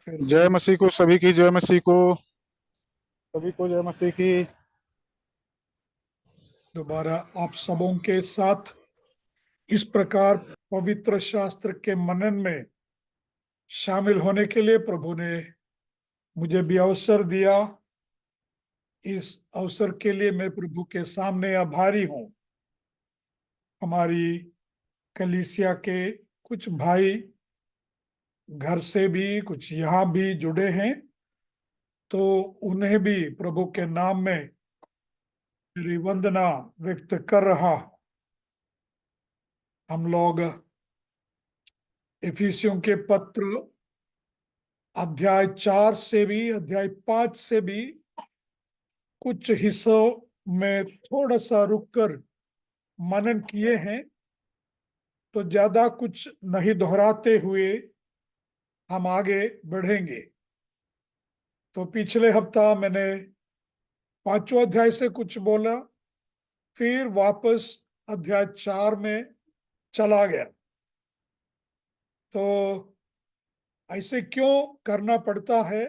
फिर भी जय मसीह को, सभी की जय मसीह को। सभी को जय मसीह की। दोबारा आप सबों के साथ इस प्रकार पवित्र शास्त्र के मनन में शामिल होने के लिए प्रभु ने मुझे भी अवसर दिया। इस अवसर के लिए मैं प्रभु के सामने आभारी हूं। हमारी कलीसिया के कुछ भाई घर से भी कुछ यहाँ भी जुड़े हैं, तो उन्हें भी प्रभु के नाम में मेरी वंदना व्यक्त कर रहा हूं। हम लोग इफिसियों के पत्र अध्याय 4 से भी अध्याय 5 से भी कुछ हिस्सों में थोड़ा सा रुककर मनन किए हैं, तो ज्यादा कुछ नहीं दोहराते हुए हम आगे बढ़ेंगे। तो पिछले हफ्ता मैंने 5वां अध्याय से कुछ बोला, फिर वापस अध्याय 4 में चला गया। तो ऐसे क्यों करना पड़ता है,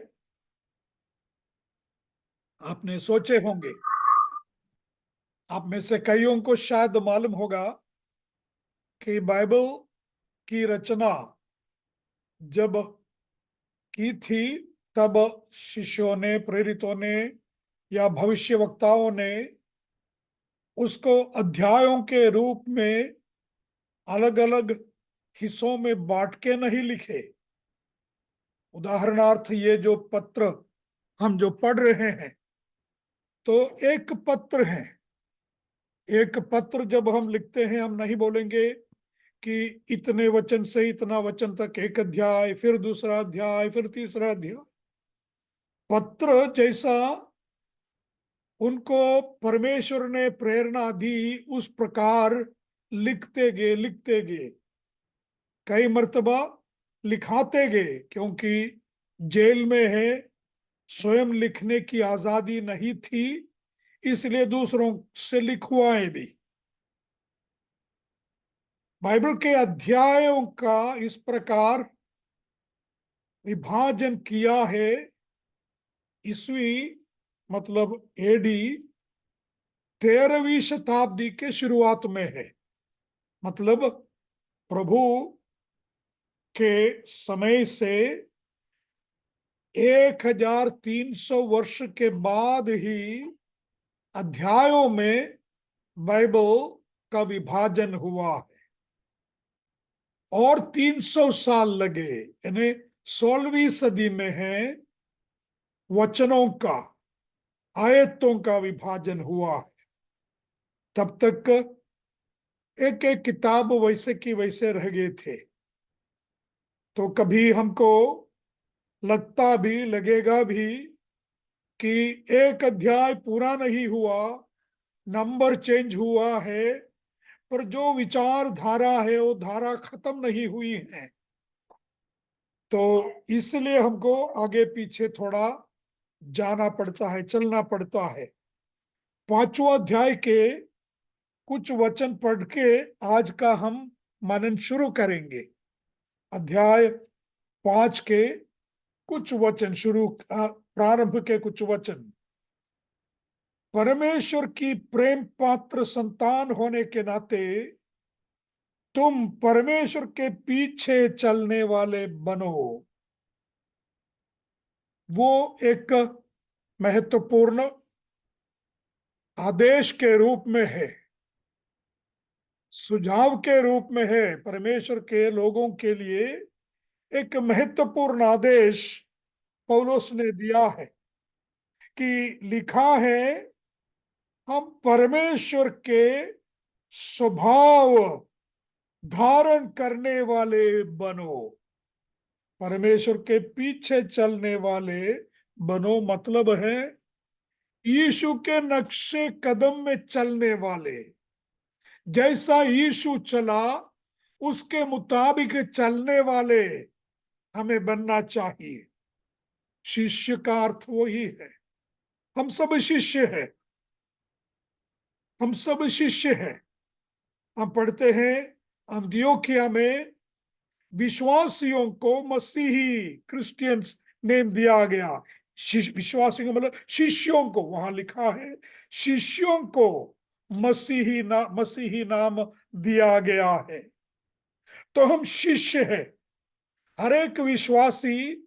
आपने सोचे होंगे। आप में से कईयों को शायद मालूम होगा कि बाइबल की रचना जब की थी, तब शिष्यों ने, प्रेरितों ने या भविष्यवक्ताओं ने उसको अध्यायों के रूप में अलग अलग हिस्सों में बांट के नहीं लिखे। उदाहरणार्थ, ये जो पत्र हम जो पढ़ रहे हैं, तो एक पत्र है। एक पत्र जब हम लिखते हैं, हम नहीं बोलेंगे कि इतने वचन से इतना वचन तक एक अध्याय, फिर दूसरा अध्याय, फिर तीसरा अध्याय। पत्र जैसा उनको परमेश्वर ने प्रेरणा दी, उस प्रकार लिखते गए, कई मर्तबा लिखाते गए, क्योंकि जेल में है, स्वयं लिखने की आजादी नहीं थी, इसलिए दूसरों से लिखवाए भी। बाइबल के अध्यायों का इस प्रकार विभाजन किया है, ईस्वी मतलब एडी 13वीं शताब्दी के शुरुआत में है। मतलब प्रभु के समय से 1300 वर्ष के बाद ही अध्यायों में बाइबल का विभाजन हुआ है, और 300 साल लगे, यानी 16वीं सदी में है वचनों का, आयतों का विभाजन हुआ है। तब तक एक एक किताब वैसे की वैसे रह गए थे। तो कभी हमको लगता भी, लगेगा भी कि एक अध्याय पूरा नहीं हुआ, नंबर चेंज हुआ है, पर जो विचार धारा है वो धारा खत्म नहीं हुई है। तो इसलिए हमको आगे पीछे थोड़ा जाना पड़ता है, चलना पड़ता है। 5वां अध्याय के कुछ वचन पढ़ के आज का हम मनन शुरू करेंगे। अध्याय 5 के कुछ वचन प्रारंभ के कुछ वचन। परमेश्वर की प्रेम पात्र संतान होने के नाते तुम परमेश्वर के पीछे चलने वाले बनो। वो एक महत्वपूर्ण आदेश के रूप में है, सुझाव के रूप में है। परमेश्वर के लोगों के लिए एक महत्वपूर्ण आदेश पौलुस ने दिया है कि लिखा है, हम परमेश्वर के स्वभाव धारण करने वाले बनो। परमेश्वर के पीछे चलने वाले बनो मतलब है यीशु के नक्शे कदम में चलने वाले। जैसा यीशु चला उसके मुताबिक चलने वाले हमें बनना चाहिए। शिष्य का अर्थ वही है। हम सब शिष्य हैं, हम सब शिष्य हैं। हम पढ़ते हैं अंत्योखिया में विश्वासियों को, मसीही क्रिश्चियंस नेम दिया गया। विश्वासी को मतलब शिष्यों को, वहां लिखा है शिष्यों को मसीही नाम दिया गया है। तो हम शिष्य हैं। हर एक विश्वासी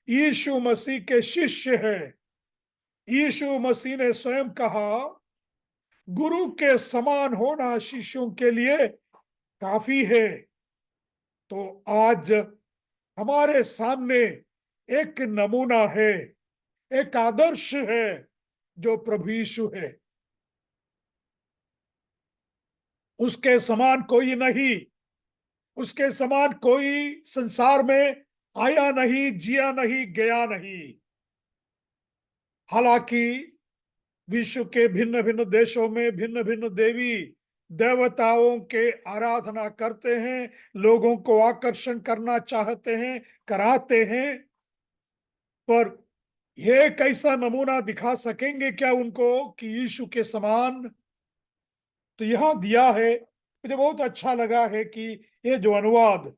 यीशु मसीह के शिष्य है। यीशु मसीह ने स्वयं कहा, गुरु के समान होना शिष्यों के लिए काफी है। तो आज हमारे सामने एक नमूना है, एक आदर्श है, जो प्रभु यीशु है। उसके समान कोई नहीं, उसके समान कोई संसार में आया नहीं, जिया नहीं, गया नहीं। हालांकि विश्व के भिन्न भिन्न देशों में भिन्न भिन्न देवी देवताओं के आराधना करते हैं, लोगों को आकर्षण करना चाहते हैं, कराते हैं, पर ये कैसा नमूना दिखा सकेंगे क्या उनको कि यीशु के समान? तो यहां दिया है। मुझे बहुत अच्छा लगा है कि ये जो अनुवाद,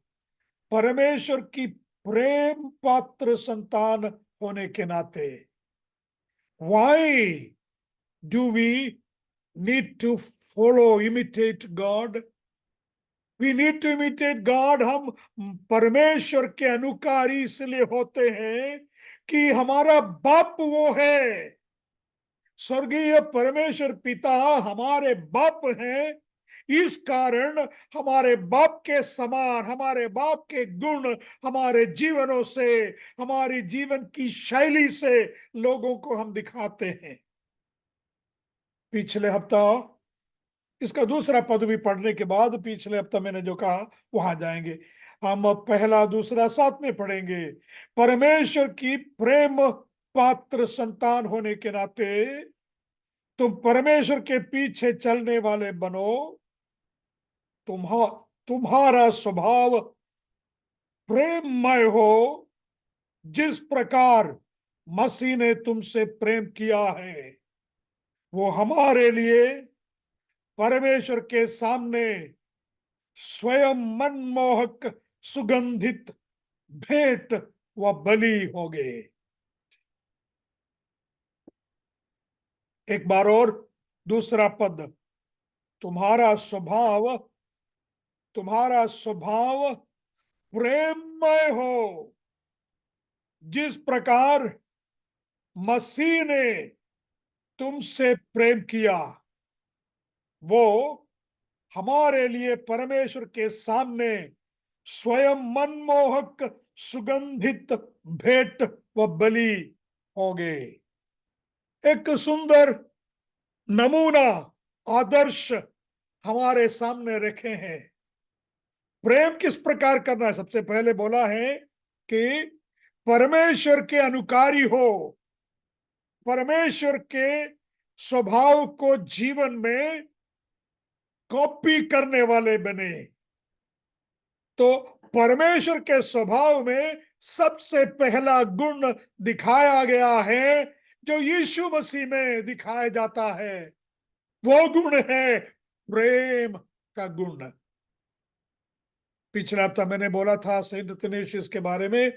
परमेश्वर की प्रेम पात्र संतान होने के नाते, why do we need to follow imitate God? We need to imitate God. हम परमेश्वर के अनुकारी इसलिए होते हैं कि हमारा बाप वो है। स्वर्गीय परमेश्वर पिता हमारे बाप हैं। इस कारण हमारे बाप के समान, हमारे बाप के गुण हमारे जीवनों से, हमारी जीवन की शैली से लोगों को हम दिखाते हैं। पिछले हफ्ता इसका दूसरा पद भी पढ़ने के बाद पिछले हफ्ता मैंने जो कहा वहां जाएंगे। हम पहला दूसरा साथ में पढ़ेंगे। परमेश्वर की प्रेम पात्र संतान होने के नाते तुम परमेश्वर के पीछे चलने वाले बनो। तुम्हारा स्वभाव प्रेममय हो, जिस प्रकार मसीह ने तुमसे प्रेम किया है, वो हमारे लिए परमेश्वर के सामने स्वयं मनमोहक सुगंधित भेंट व बलि हो गए। एक बार और दूसरा पद, तुम्हारा स्वभाव प्रेममय हो, जिस प्रकार मसीह ने तुमसे प्रेम किया, वो हमारे लिए परमेश्वर के सामने स्वयं मनमोहक सुगंधित भेंट व बलि हो गए। एक सुंदर नमूना, आदर्श हमारे सामने रखे हैं। प्रेम किस प्रकार करना है? सबसे पहले बोला है कि परमेश्वर के अनुकारी हो, परमेश्वर के स्वभाव को जीवन में कॉपी करने वाले बने। तो परमेश्वर के स्वभाव में सबसे पहला गुण दिखाया गया है जो यीशु मसीह में दिखाया जाता है, वो गुण है प्रेम का गुण। पिछला हफ्ता मैंने बोला था सेंट अथनेशियस के बारे में।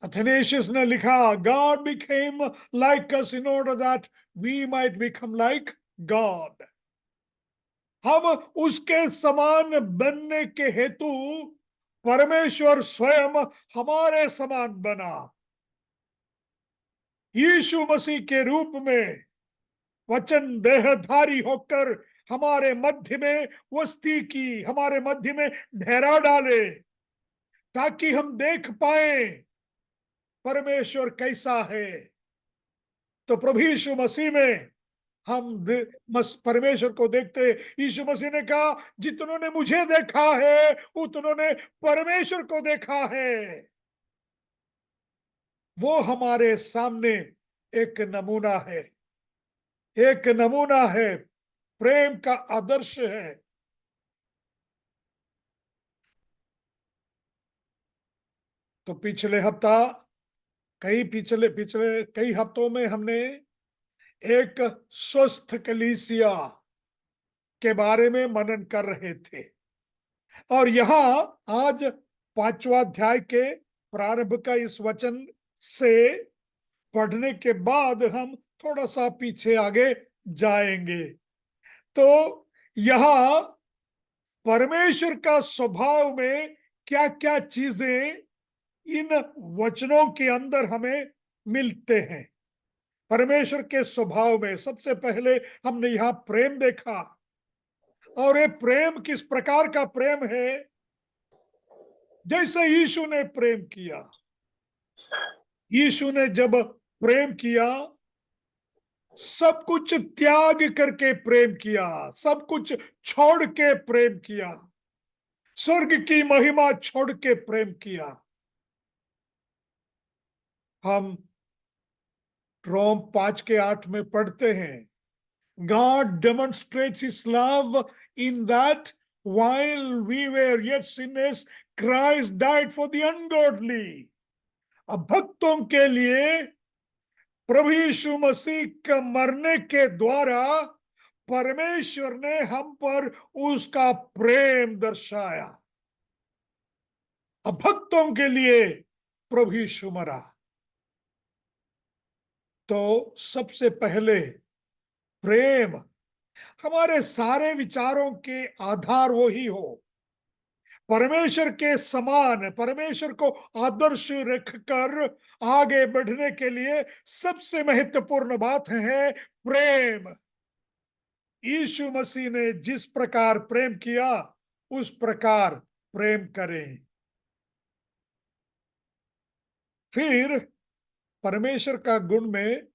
अथनेशियस ने लिखा, God became like us in order that we might become like God. हम उसके समान बनने के हेतु परमेश्वर स्वयं हमारे समान बना। यीशु मसीह के रूप में वचन देहधारी होकर हमारे मध्य में वस्ती की, हमारे मध्य में ठहरा डाले, ताकि हम देख पाए परमेश्वर कैसा है। तो प्रभु यीशु मसीह में हम परमेश्वर को देखते। यीशु मसीह ने कहा, जितनों ने मुझे देखा है उतनों ने परमेश्वर को देखा है। वो हमारे सामने एक नमूना है, एक नमूना है, प्रेम का आदर्श है। तो पिछले कई हफ्तों में हमने एक स्वस्थ कलीसिया के बारे में मनन कर रहे थे, और यहां आज 5वां अध्याय के प्रारंभ का इस वचन से पढ़ने के बाद हम थोड़ा सा पीछे आगे जाएंगे। तो यहां परमेश्वर का स्वभाव में क्या क्या चीजें इन वचनों के अंदर हमें मिलते हैं। परमेश्वर के स्वभाव में सबसे पहले हमने यहां प्रेम देखा, और ये प्रेम किस प्रकार का प्रेम है? जैसे यीशु ने प्रेम किया। यीशु ने जब प्रेम किया, सब कुछ त्याग करके प्रेम किया, सब कुछ छोड़ के प्रेम किया, स्वर्ग की महिमा छोड़ के प्रेम किया। हम रोम 5:8 में पढ़ते हैं, God demonstrates his love in that while we were yet sinners, Christ died for the ungodly. अब भक्तों के लिए प्रभु यीशु मसीह के मरने के द्वारा परमेश्वर ने हम पर उसका प्रेम दर्शाया। अब भक्तों के लिए प्रभु यीशु मरा। तो सबसे पहले प्रेम, हमारे सारे विचारों के आधार वो ही हो। परमेश्वर के समान, परमेश्वर को आदर्श रखकर आगे बढ़ने के लिए सबसे महत्वपूर्ण बात है प्रेम। यीशु मसीह ने जिस प्रकार प्रेम किया, उस प्रकार प्रेम करें। फिर परमेश्वर का गुण में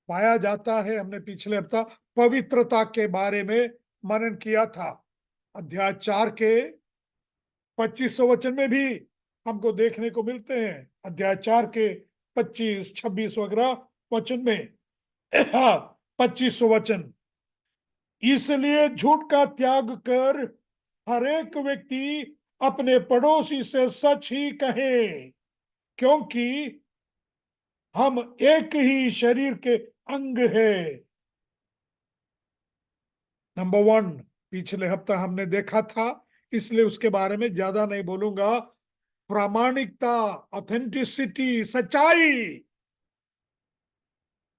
पाया जाता है, हमने पिछले हफ्ता पवित्रता के बारे में मनन किया था। अध्याय 4 के 25 वचन में भी हमको देखने को मिलते हैं। अध्याय 4 के 25, 26 वगैरह वचन में 25 वचन, इसलिए झूठ का त्याग कर हर एक व्यक्ति अपने पड़ोसी से सच ही कहे, क्योंकि हम एक ही शरीर के अंग है। नंबर 1 पिछले हफ्ता हमने देखा था, इसलिए उसके बारे में ज्यादा नहीं बोलूंगा। प्रामाणिकता, ऑथेंटिसिटी, सच्चाई।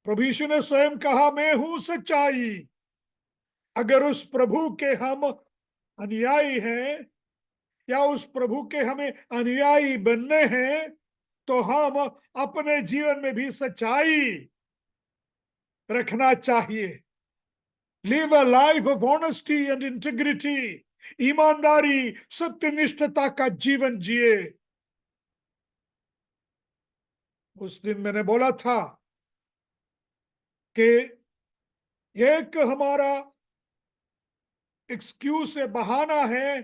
प्रभु यीशु ने स्वयं कहा, मैं हूं सच्चाई। अगर उस प्रभु के हम अनुयायी हैं, या उस प्रभु के हमें अनुयायी बनने हैं, तो हम अपने जीवन में भी सच्चाई रखना चाहिए। Live a life of honesty and integrity, ईमानदारी, सत्यनिष्ठता का जीवन जिए। उस दिन मैंने बोला था कि एक हमारा एक्सक्यूज है, बहाना है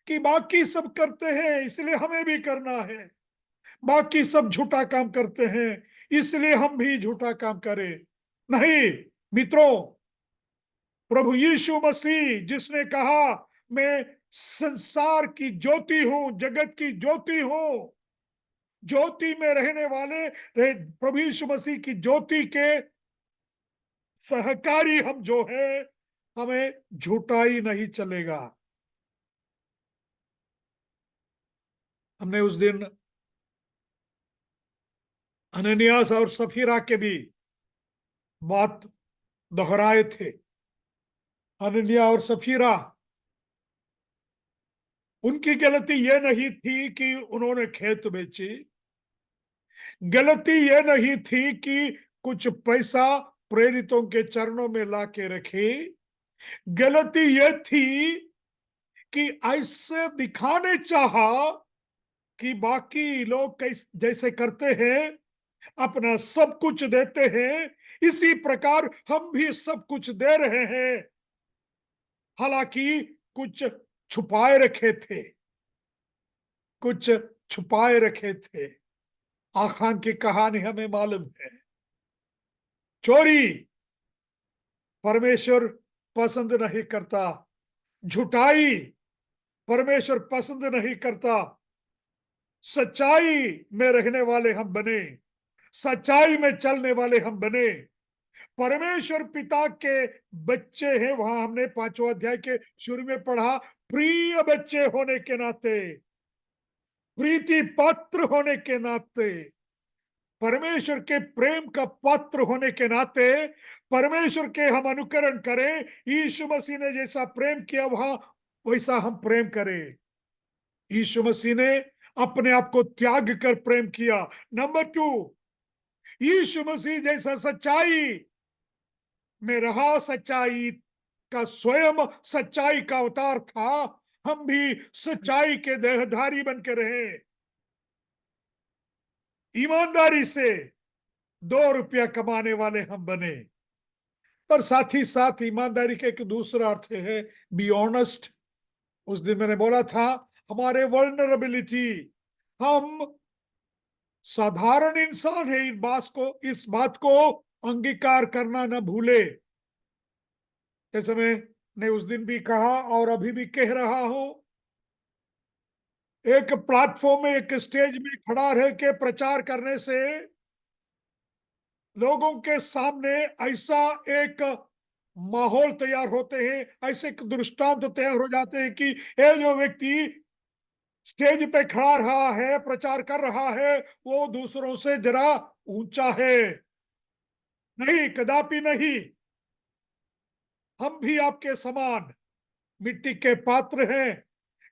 कि बाकी सब करते हैं इसलिए हमें भी करना है, बाकी सब झूठा काम करते हैं इसलिए हम भी झूठा काम करें। नहीं मित्रों, प्रभु यीशु मसीह जिसने कहा, मैं संसार की ज्योति हूं, जगत की ज्योति हूं, ज्योति में रहने वाले प्रभु यीशु मसीह की ज्योति के सहकारी हम जो है, हमें झूठा ही नहीं चलेगा। हमने उस दिन अननियास और सफीरा के भी बात दोहराए थे। अननिया और सफीरा, उनकी गलती यह नहीं थी कि उन्होंने खेत बेची, गलती यह नहीं थी कि कुछ पैसा प्रेरितों के चरणों में ला के रखी, गलती यह थी कि ऐसे दिखाने चाहा कि बाकी लोग जैसे करते हैं, अपना सब कुछ देते हैं, इसी प्रकार हम भी सब कुछ दे रहे हैं। हालांकि कुछ छुपाए रखे थे, कुछ छुपाए रखे थे। आखान की कहानी हमें मालूम है। चोरी परमेश्वर पसंद नहीं करता, झुटाई परमेश्वर पसंद नहीं करता। सच्चाई में रहने वाले हम बने, सच्चाई में चलने वाले हम बने। परमेश्वर पिता के बच्चे हैं, वहां हमने 5वें अध्याय के शुरू में पढ़ा, प्रिय बच्चे होने के नाते, प्रीति पात्र होने के नाते परमेश्वर के प्रेम का पात्र होने के नाते परमेश्वर के हम अनुकरण करें। यीशु मसीह ने जैसा प्रेम किया वहां वैसा हम प्रेम करें। यीशु मसीह ने अपने आप को त्याग कर प्रेम किया। नंबर 2, यीशु मसीह जैसा सच्चाई में रहा, सच्चाई का स्वयं सच्चाई का अवतार था, हम भी सच्चाई के देहधारी बन के रहे। ईमानदारी से 2 रुपया कमाने वाले हम बने। पर साथ ही साथ ईमानदारी का एक दूसरा अर्थ है बी ऑनेस्ट। उस दिन मैंने बोला था हमारे वल्नरेबिलिटी, हम साधारण इंसान है, इस बात को अंगीकार करना न भूले। जैसे मैंने उस दिन भी कहा और अभी भी कह रहा हूं, एक प्लेटफॉर्म में एक स्टेज में खड़ा रह के प्रचार करने से लोगों के सामने ऐसा एक माहौल तैयार होते हैं, ऐसे एक दृष्टांत तैयार हो जाते हैं कि ये जो व्यक्ति स्टेज पे खड़ा रहा है, प्रचार कर रहा है, वो दूसरों से जरा ऊंचा है। नहीं, कदापि नहीं। हम भी आपके समान मिट्टी के पात्र हैं,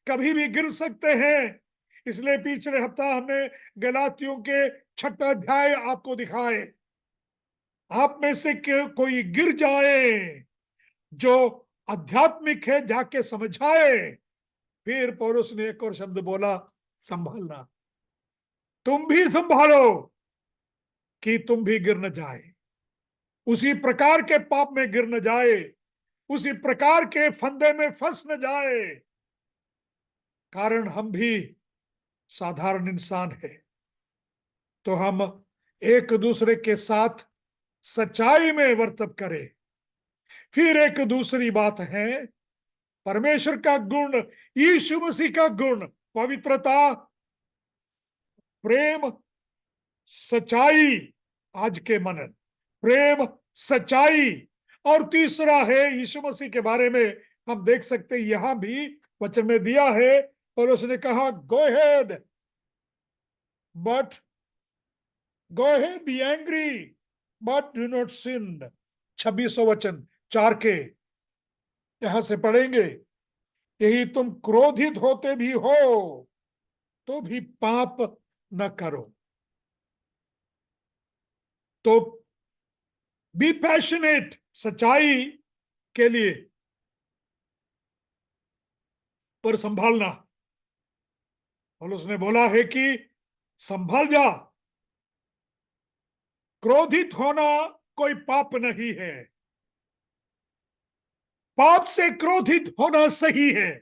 कभी भी गिर सकते हैं। इसलिए पिछले हफ्ता हमने गलातियों के 6 अध्याय आपको दिखाए। आप में से कोई गिर जाए जो आध्यात्मिक है, जाके समझाए। फिर पौलुस ने एक और शब्द बोला, संभालना। तुम भी संभालो कि तुम भी गिर न जाए, उसी प्रकार के पाप में गिर न जाए, उसी प्रकार के फंदे में फंस न जाए। कारण हम भी साधारण इंसान है। तो हम एक दूसरे के साथ सच्चाई में वर्तन करें। फिर एक दूसरी बात है, परमेश्वर का गुण, यीशु मसीह का गुण, पवित्रता, प्रेम, सच्चाई। आज के मनन प्रेम, सच्चाई। और तीसरा है यीशु मसीह के बारे में हम देख सकते हैं, यहां भी वचन में दिया है और उसने कहा go ahead but go ahead be angry but do not sin. 26वां वचन 4 के यहां से पढ़ेंगे, यही तुम क्रोधित होते भी हो तो भी पाप न करो। तो बी पैशनेट सच्चाई के लिए, पर संभालना। और उसने बोला है कि संभल जा। क्रोधित होना कोई पाप नहीं है, पाप से क्रोधित होना सही है,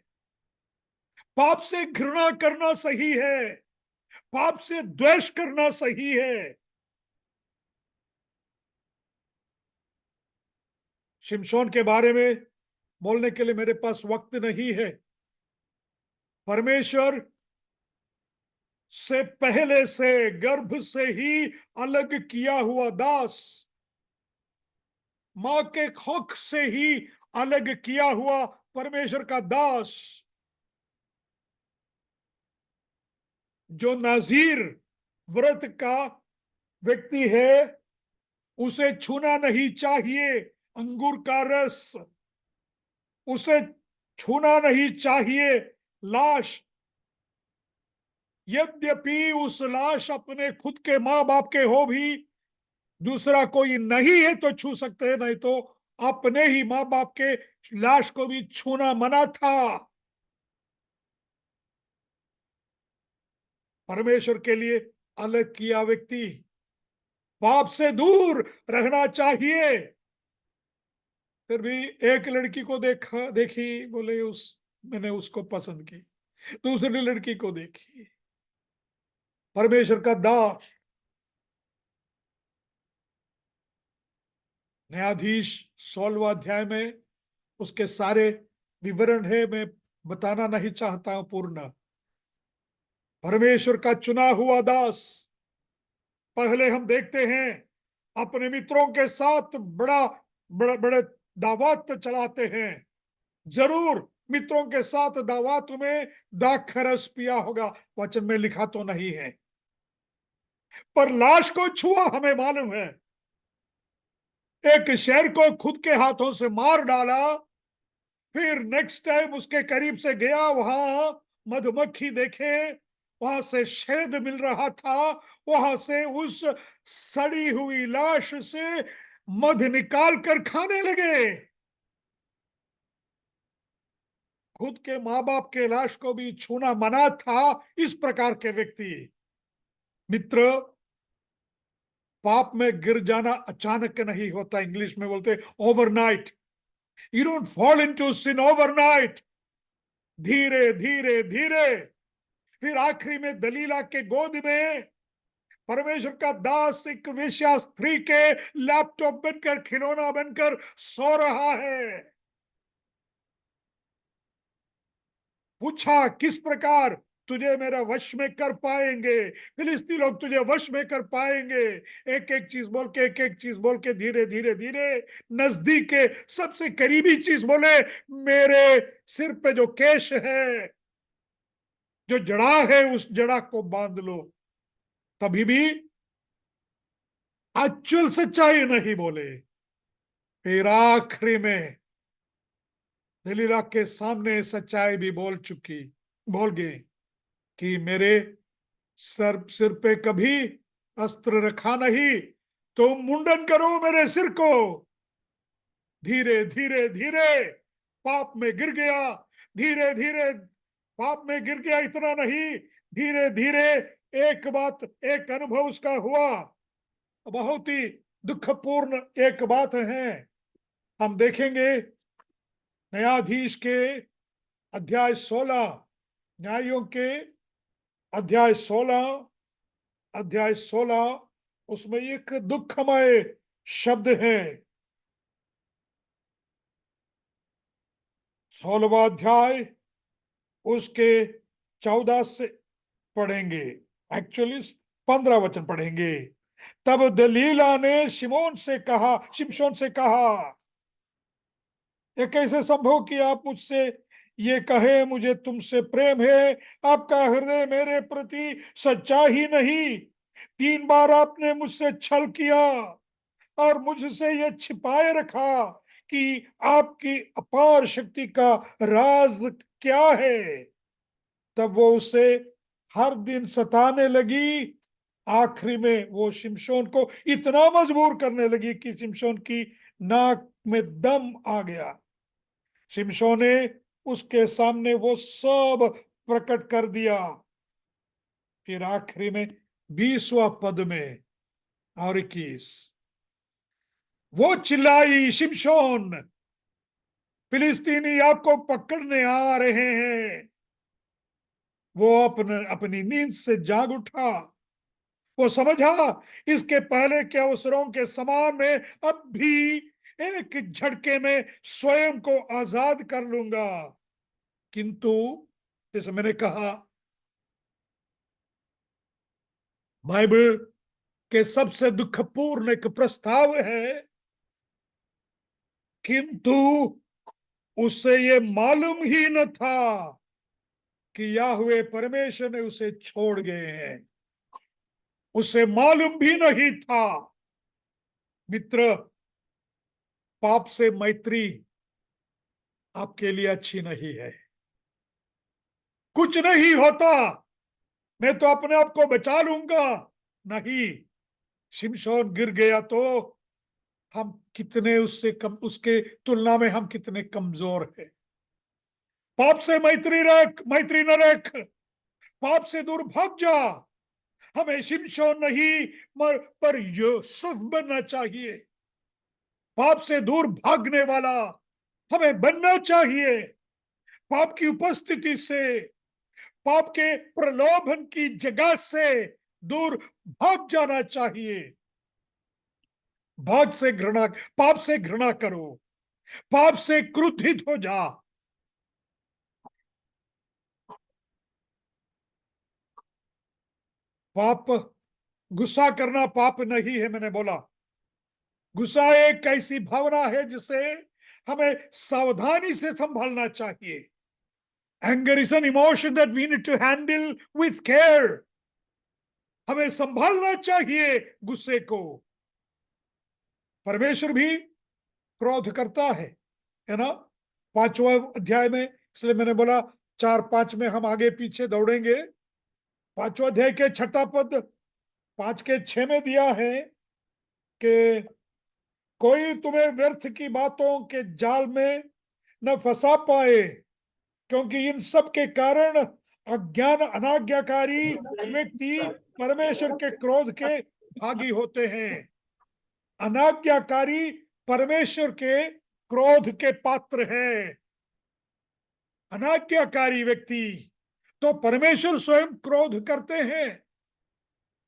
पाप से घृणा करना सही है, पाप से द्वेष करना सही है। शिमशोन के बारे में बोलने के लिए मेरे पास वक्त नहीं है। परमेश्वर से पहले से गर्भ से ही अलग किया हुआ दास, मां के खोख से ही अलग किया हुआ परमेश्वर का दास, जो नाजीर व्रत का व्यक्ति है, उसे छूना नहीं चाहिए अंगूर का रस, उसे छूना नहीं चाहिए लाश। यद्यपि उस लाश अपने खुद के मां बाप के हो भी, दूसरा कोई नहीं है तो छू सकते हैं, नहीं तो अपने ही मां बाप के लाश को भी छूना मना था। परमेश्वर के लिए अलग किया व्यक्ति, पाप से दूर रहना चाहिए। फिर भी एक लड़की को देखी, बोले मैंने उसको पसंद की। दूसरी लड़की को देखी, परमेश्वर का दास। न्यायाधीश 16वां अध्याय में उसके सारे विवरण है, मैं बताना नहीं चाहता हूं पूर्ण। परमेश्वर का चुना हुआ दास। पहले हम देखते हैं अपने मित्रों के साथ बड़े दावत चलाते हैं। जरूर मित्रों के साथ दावत में दाखरस पिया होगा, वचन में लिखा तो नहीं है। पर लाश को छुआ हमें मालूम है। एक शेर को खुद के हाथों से मार डाला, फिर नेक्स्ट टाइम उसके करीब से गया, वहां मधुमक्खी देखे, वहां से शहद मिल रहा था, वहां से उस सड़ी हुई लाश से मध निकाल कर खाने लगे। खुद के माँ बाप के लाश को भी छूना मना था इस प्रकार के व्यक्ति। मित्र, पाप में गिर जाना अचानक नहीं होता। इंग्लिश में बोलते overnight. You don't fall into sin overnight. धीरे धीरे धीरे, फिर आखिरी में दलीला के गोद में परमेश्वर का दास एक वेश्या स्त्री के लैपटॉप बनकर, खिलौना बनकर सो रहा है। पूछा, किस प्रकार तुझे मेरा वश में कर पाएंगे? फिलिस्ती लोग तुझे वश में कर पाएंगे? एक एक चीज बोल के, एक एक चीज बोल के, धीरे धीरे धीरे नजदीक के सबसे करीबी चीज बोले, मेरे सिर पे जो केश है, जो जड़ा है, उस जड़ा को बांध लो। तभी भी एक्चुअल सच्चाई नहीं बोले। फिर आखिरी में दलीला के सामने सच्चाई भी बोल गए कि मेरे सिर पे कभी अस्त्र रखा नहीं, तो मुंडन करो मेरे सिर को। धीरे धीरे धीरे पाप में गिर गया, धीरे धीरे पाप में गिर गया। इतना नहीं, धीरे धीरे एक बात, एक अनुभव उसका हुआ, बहुत ही दुखपूर्ण एक बात है। हम देखेंगे न्यायाधीश के अध्याय 16, न्यायों के अध्याय 16, उसमें एक दुखमय शब्द है। 16वां अध्याय उसके 14 से पढ़ेंगे, एक्चुअली 15 वचन पढ़ेंगे। तब दलीला ने शिमशोन से कहा, ये कैसे संभव कि आप मुझसे ये कहे, मुझे तुमसे प्रेम है, आपका हृदय मेरे प्रति सच्चा ही नहीं। 3 बार आपने मुझसे छल किया और मुझसे ये छिपाए रखा कि आपकी अपार शक्ति का राज क्या है। तब वो उसे हर दिन सताने लगी। आखिरी में वो शिमशोन को इतना मजबूर करने लगी कि शिमशोन की नाक में दम आ गया। शिमशोन ने उसके सामने वो सब प्रकट कर दिया। फिर आखिरी में 20वां पद में और 21, वो चिल्लाई, शिमशोन, फिलिस्तीनी आपको पकड़ने आ रहे हैं। वो अपनी नींद से जाग उठा। वो समझा, इसके पहले के अवसरों के समान में अब भी एक झटके में स्वयं को आजाद कर लूंगा। किंतु जैसे मैंने कहा, बाइबल के सबसे दुखपूर्ण एक प्रस्ताव है, किंतु उसे ये मालूम ही न था कि याहवे परमेश्वर ने उसे छोड़ गए हैं। उसे मालूम भी नहीं था। मित्र, पाप से मैत्री आपके लिए अच्छी नहीं है। कुछ नहीं होता, मैं तो अपने आप को बचा लूंगा। नहीं, शिमशोन गिर गया तो हम कितने उससे कम, उसके तुलना में हम कितने कमजोर हैं। पाप से मैत्री न रख, पाप से दूर भाग जा। हमें शिमशोन नहीं पर यूसुफ बनना चाहिए। पाप से दूर भागने वाला हमें बनना चाहिए। पाप की उपस्थिति से, पाप के प्रलोभन की जगह से दूर भाग जाना चाहिए। पाप से घृणा करो, पाप से क्रोधित हो जा। पाप, गुस्सा करना पाप नहीं है, मैंने बोला। गुस्सा एक ऐसी भावना है जिसे हमें सावधानी से संभालना चाहिए। Anger is an emotion that we need to handle with care. हमें संभालना चाहिए गुस्से को। परमेश्वर भी क्रोध करता है ना। 5वां अध्याय में, इसलिए मैंने बोला 4-5 में हम आगे पीछे दौड़ेंगे। 5वां अध्याय के 6ठा पद 5 के 6 में दिया है कि कोई तुम्हें व्यर्थ की बातों के जाल में न फंसा पाए, क्योंकि इन सब के कारण अज्ञान अनाज्ञाकारी व्यक्ति परमेश्वर के क्रोध के भागी होते हैं। अनाज्ञाकारी परमेश्वर के क्रोध के पात्र है। अनाज्ञाकारी व्यक्ति तो परमेश्वर स्वयं क्रोध करते हैं,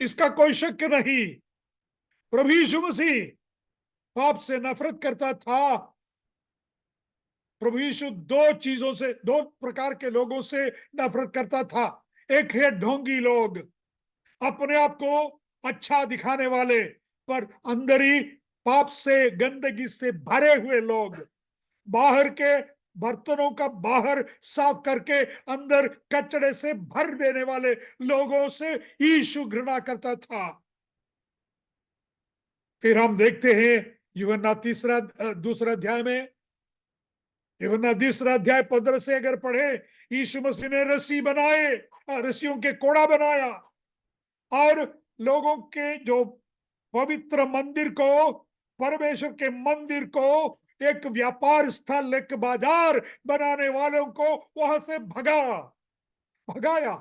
इसका कोई शक नहीं। प्रभु यीशु मसीह पाप से नफरत करता था। प्रभु यीशु दो प्रकार के लोगों से नफरत करता था। एक है ढोंगी लोग, अपने आप को अच्छा दिखाने वाले पर अंदर ही पाप से गंदगी से भरे हुए लोग। बाहर के बर्तनों का बाहर साफ करके अंदर कचड़े से भर देने वाले लोगों से यीशु घृणा करता था। फिर हम देखते हैं यूहन्ना दूसरा अध्याय में, यूहन्ना दूसरा अध्याय 15 से अगर पढ़े, यीशु मसीह ने रस्सी बनाए, रस्सियों के कोड़ा बनाया और लोगों के जो पवित्र मंदिर को, परमेश्वर के मंदिर को एक व्यापार स्थल, एक बाजार बनाने वालों को वहां से भगाया।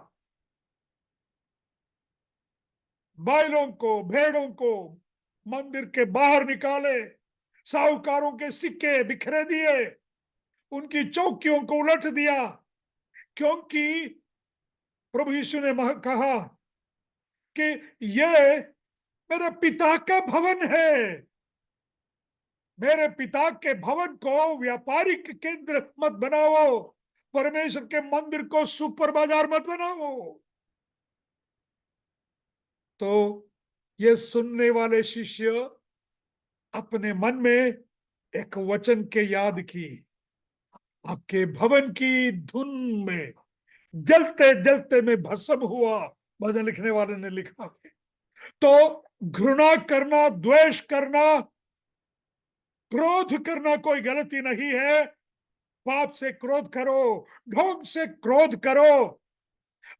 बैलों को, भेड़ों को मंदिर के बाहर निकाले, साहूकारों के सिक्के बिखरे दिए, उनकी चौकियों को उलट दिया, क्योंकि प्रभु यीशु ने कहा कि यह मेरे पिता का भवन है। मेरे पिता के भवन को व्यापारिक केंद्र मत बनाओ, परमेश्वर के मंदिर को सुपर बाजार मत बनाओ। तो ये सुनने वाले शिष्य अपने मन में एक वचन के याद की, आपके भवन की धुन में जलते जलते में भस्म हुआ, भजन लिखने वाले ने लिखा है। तो घृणा करना, द्वेष करना, क्रोध करना कोई गलती नहीं है। पाप से क्रोध करो, ढोंग से क्रोध करो,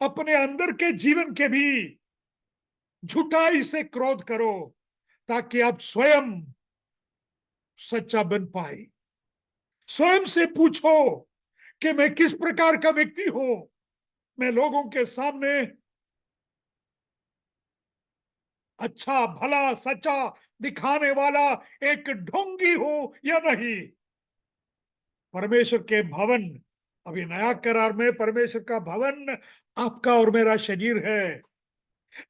अपने अंदर के जीवन के भी झूठाई से क्रोध करो, ताकि आप स्वयं सच्चा बन पाए। स्वयं से पूछो कि मैं किस प्रकार का व्यक्ति हूं। मैं लोगों के सामने अच्छा, भला, सच्चा दिखाने वाला एक ढोंगी हूं या नहीं। परमेश्वर के भवन, अभी नया करार में परमेश्वर का भवन आपका और मेरा शरीर है।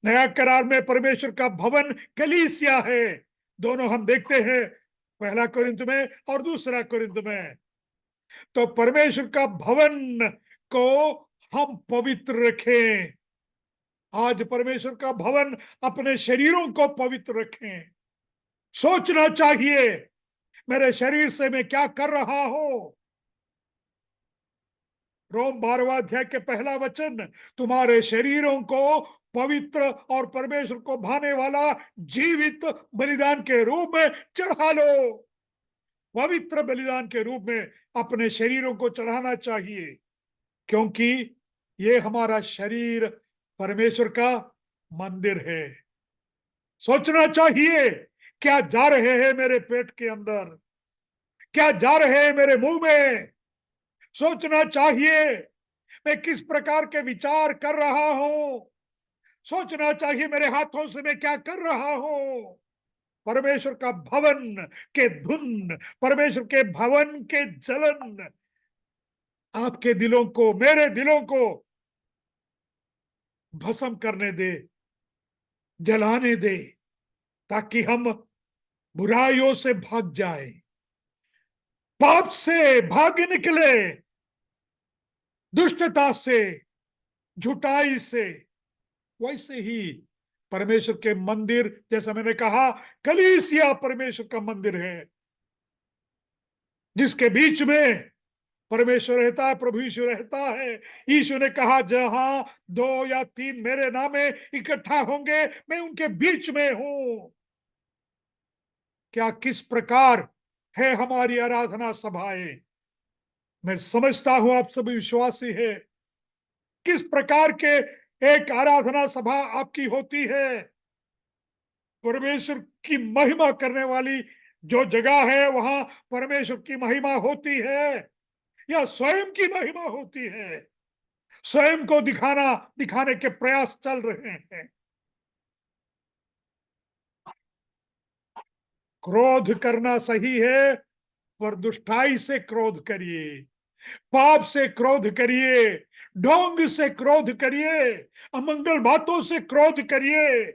नया करार में परमेश्वर का भवन कलीसिया है। दोनों हम देखते हैं, पहला कोरिन्थ में और दूसरा कोरिन्थ में। तो परमेश्वर का भवन को हम पवित्र रखें। आज परमेश्वर का भवन अपने शरीरों को पवित्र रखें। सोचना चाहिए, मेरे शरीर से मैं क्या कर रहा हूं। रोम 12वां अध्याय के पहला वचन, तुम्हारे शरीरों को पवित्र और परमेश्वर को भाने वाला जीवित बलिदान के रूप में चढ़ा लो। पवित्र बलिदान के रूप में अपने शरीरों को चढ़ाना चाहिए, क्योंकि ये हमारा शरीर परमेश्वर का मंदिर है। सोचना चाहिए, क्या जा रहे हैं मेरे पेट के अंदर, क्या जा रहे हैं मेरे मुंह में। सोचना चाहिए, मैं किस प्रकार के विचार कर रहा हूं। सोचना चाहिए, मेरे हाथों से मैं क्या कर रहा हूं। परमेश्वर का भवन के धुन, परमेश्वर के भवन के जलन आपके दिलों को, मेरे दिलों को भस्म करने दे, जलाने दे, ताकि हम बुराइयों से भाग जाए, पाप से भाग निकले, दुष्टता से, झूठाई से। वैसे ही परमेश्वर के मंदिर, जैसा मैंने कहा, कलीसिया परमेश्वर का मंदिर है, जिसके बीच में परमेश्वर रहता है, प्रभु यीशु रहता है। यीशु ने कहा जहां 2 या 3 मेरे नाम में इकट्ठा होंगे मैं उनके बीच में हूं। क्या किस प्रकार है हमारी आराधना सभाएं? मैं समझता हूं आप सभी विश्वासी है। किस प्रकार के एक आराधना सभा आपकी होती है? परमेश्वर की महिमा करने वाली जो जगह है वहां परमेश्वर की महिमा होती है या स्वयं की महिमा होती है? स्वयं को दिखाने के प्रयास चल रहे हैं। क्रोध करना सही है, पर दुष्टाई से क्रोध करिए, पाप से क्रोध करिए, ढोंग से क्रोध करिए, अमंगल बातों से क्रोध करिए।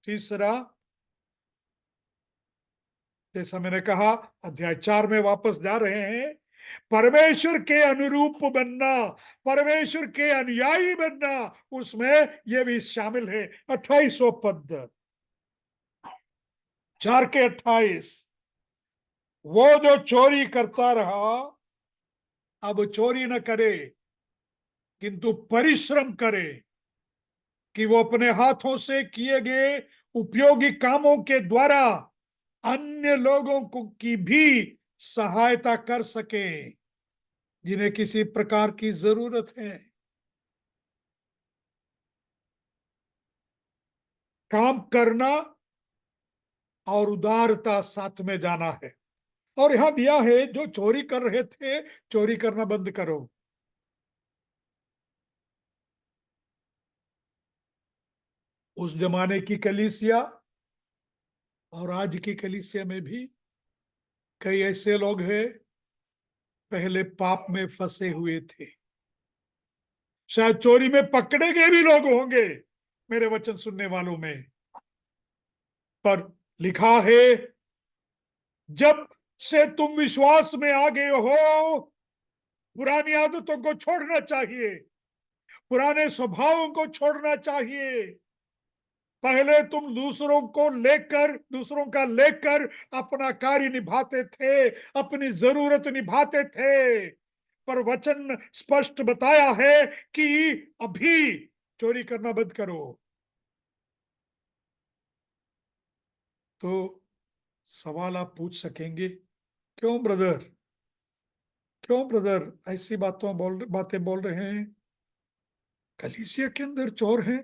तीसरा, जैसा मैंने कहा, अध्याय 4 में वापस जा रहे हैं। परमेश्वर के अनुरूप बनना, परमेश्वर के अनुयायी बनना, उसमें यह भी शामिल है। 28वां पद, 4 के 28, वो जो चोरी करता रहा अब चोरी न करे, किंतु परिश्रम करे कि वो अपने हाथों से किए गए उपयोगी कामों के द्वारा अन्य लोगों को की भी सहायता कर सके जिन्हें किसी प्रकार की जरूरत है। काम करना और उदारता साथ में जाना है। और यहां दिया है जो चोरी कर रहे थे चोरी करना बंद करो। उस जमाने की कलीसिया और आज की कलीसिया में भी कई ऐसे लोग हैं पहले पाप में फंसे हुए थे। शायद चोरी में पकड़े गए भी लोग होंगे मेरे वचन सुनने वालों में, पर लिखा है जब से तुम विश्वास में आ गए हो पुरानी आदतों को छोड़ना चाहिए, पुराने स्वभावों को छोड़ना चाहिए। पहले तुम दूसरों का लेकर अपना कार्य निभाते थे, अपनी जरूरत निभाते थे, पर वचन स्पष्ट बताया है कि अभी चोरी करना बंद करो। तो सवाल आप पूछ सकेंगे, क्यों ब्रदर, क्यों ब्रदर ऐसी बातें बोल रहे हैं? कलीसिया के अंदर चोर है,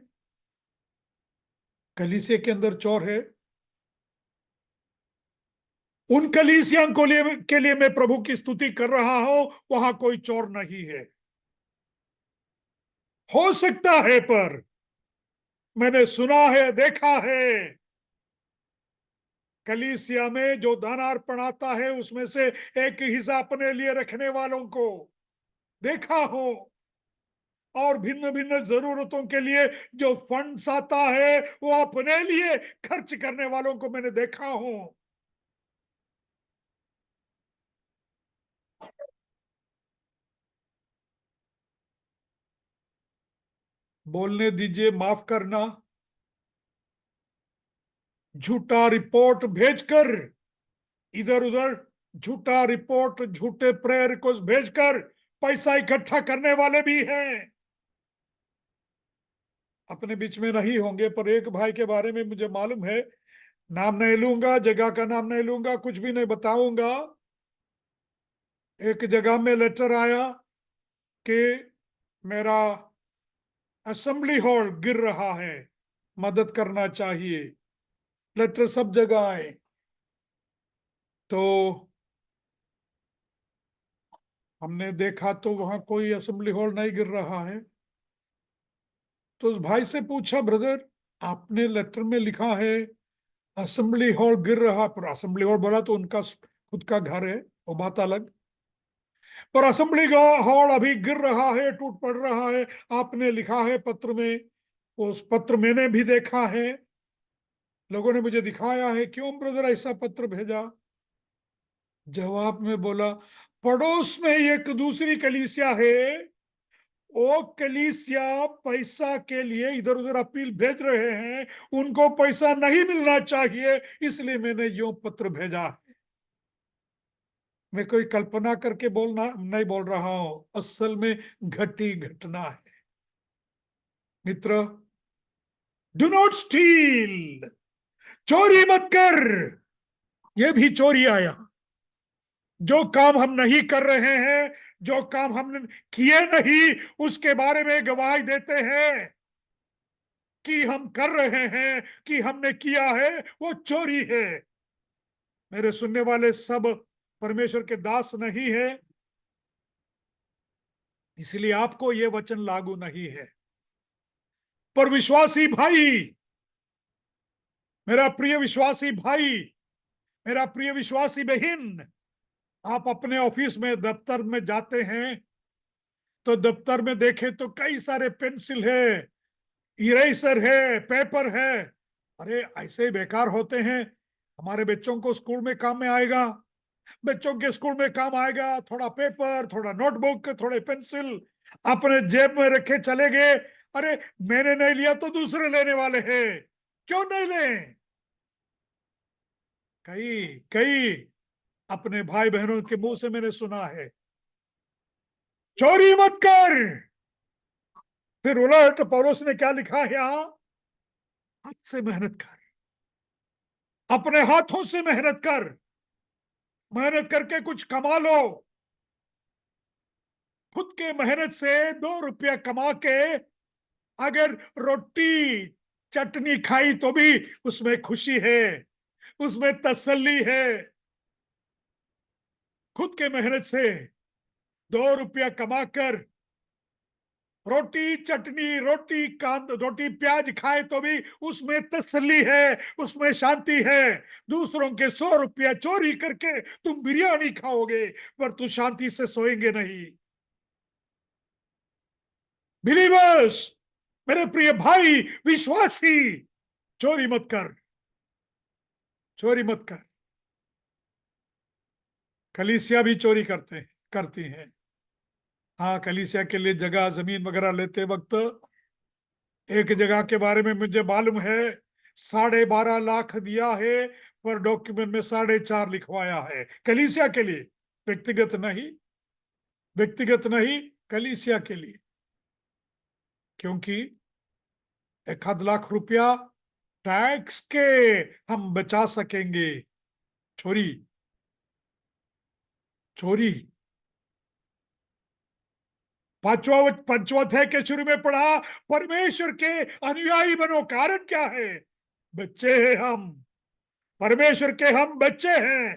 कलीसिया के अंदर चोर है। उन कलीसिया के लिए मैं प्रभु की स्तुति कर रहा हूं, वहां कोई चोर नहीं है। हो सकता है, पर मैंने सुना है, देखा है, कलीसिया में जो दानार्पण आता है उसमें से एक हिस्सा अपने लिए रखने वालों को देखा हो, और भिन्न भिन्न जरूरतों के लिए जो फंड्स आता है वो अपने लिए खर्च करने वालों को मैंने देखा हूं। बोलने दीजिए, माफ करना, झूठा रिपोर्ट भेजकर, इधर उधर झूठा रिपोर्ट, झूठे प्रेयर रिक्वेस्ट भेजकर पैसा इकट्ठा करने वाले भी हैं। अपने बीच में नहीं होंगे, पर एक भाई के बारे में मुझे मालूम है, नाम नहीं लूंगा, जगह का नाम नहीं लूंगा, कुछ भी नहीं बताऊंगा। एक जगह में लेटर आया कि मेरा असेंबली हॉल गिर रहा है, मदद करना चाहिए। लेटर सब जगह आए, तो हमने देखा तो वहां कोई असेंबली हॉल नहीं गिर रहा है। तो उस भाई से पूछा, ब्रदर आपने लेटर में लिखा है असेंबली हॉल गिर रहा, पर असेंबली हॉल बोला तो उनका खुद का घर है, वो बात अलग, पर असेंबली हॉल अभी गिर रहा है, टूट पड़ रहा है, आपने लिखा है पत्र में। उस पत्र मैंने भी देखा है, लोगों ने मुझे दिखाया है। क्यों ब्रदर ऐसा पत्र भेजा? जवाब में बोला, पड़ोस में एक दूसरी कलीसिया है, वो कलीसिया पैसा के लिए इधर उधर अपील भेज रहे हैं, उनको पैसा नहीं मिलना चाहिए, इसलिए मैंने यो पत्र भेजा है। मैं कोई कल्पना करके बोलना नहीं बोल रहा हूं, असल में घटी घटना है। मित्र, डू नॉट स्टील, चोरी मत कर। ये भी चोरी आया। जो काम हम नहीं कर रहे हैं, जो काम हमने किए नहीं, उसके बारे में गवाही देते हैं कि हम कर रहे हैं, कि हमने किया है, वो चोरी है। मेरे सुनने वाले सब परमेश्वर के दास नहीं है, इसलिए आपको यह वचन लागू नहीं है। पर विश्वासी भाई, मेरा प्रिय विश्वासी भाई, मेरा प्रिय विश्वासी बहन, आप अपने ऑफिस में, दफ्तर में जाते हैं तो दफ्तर में देखें तो कई सारे पेंसिल है, इरेजर है, पेपर है। अरे ऐसे ही बेकार होते हैं। हमारे बच्चों को स्कूल में काम में आएगा, बच्चों के स्कूल में काम आएगा, थोड़ा पेपर, थोड़ा नोटबुक, थोड़े पेंसिल अपने जेब में रखे चले गए। अरे मैंने नहीं लिया तो दूसरे लेने वाले हैं, क्यों नहीं लें? कई कई अपने भाई बहनों के मुंह से मैंने सुना है, चोरी मत कर। फिर उलट पौलुस ने क्या लिखा है यहां? हाथ से मेहनत कर, अपने हाथों से मेहनत कर, मेहनत करके कुछ कमा लो। खुद के मेहनत से 2 रुपया कमा के अगर रोटी चटनी खाई तो भी उसमें खुशी है, उसमें तसल्ली है। खुद के मेहनत से 2 रुपया कमाकर रोटी चटनी, रोटी कांद, रोटी प्याज खाए तो भी उसमें तसल्ली है, उसमें शांति है। दूसरों के 100 रुपया चोरी करके तुम बिरयानी खाओगे, पर तुम शांति से सोएंगे नहीं। बिलीवर्स, मेरे प्रिय भाई विश्वासी, चोरी मत कर, चोरी मत कर। कलीसिया भी चोरी करती हैं। हाँ, कलीसिया के लिए जगह जमीन वगैरह लेते वक्त एक जगह के बारे में मुझे मालूम है, 12.5 लाख दिया है, पर डॉक्यूमेंट में 4.5 लिखवाया है। कलीसिया के लिए, व्यक्तिगत नहीं, व्यक्तिगत नहीं, कलीसिया के लिए। क्योंकि 1 आध लाख रुपया टैक्स के हम बचा सकेंगे। चोरी, चोरी। पंचवा अध्याय के शुरू में पढ़ा, परमेश्वर के अनुयायी बनो। कारण क्या है? बच्चे हैं हम, परमेश्वर के हम बच्चे हैं।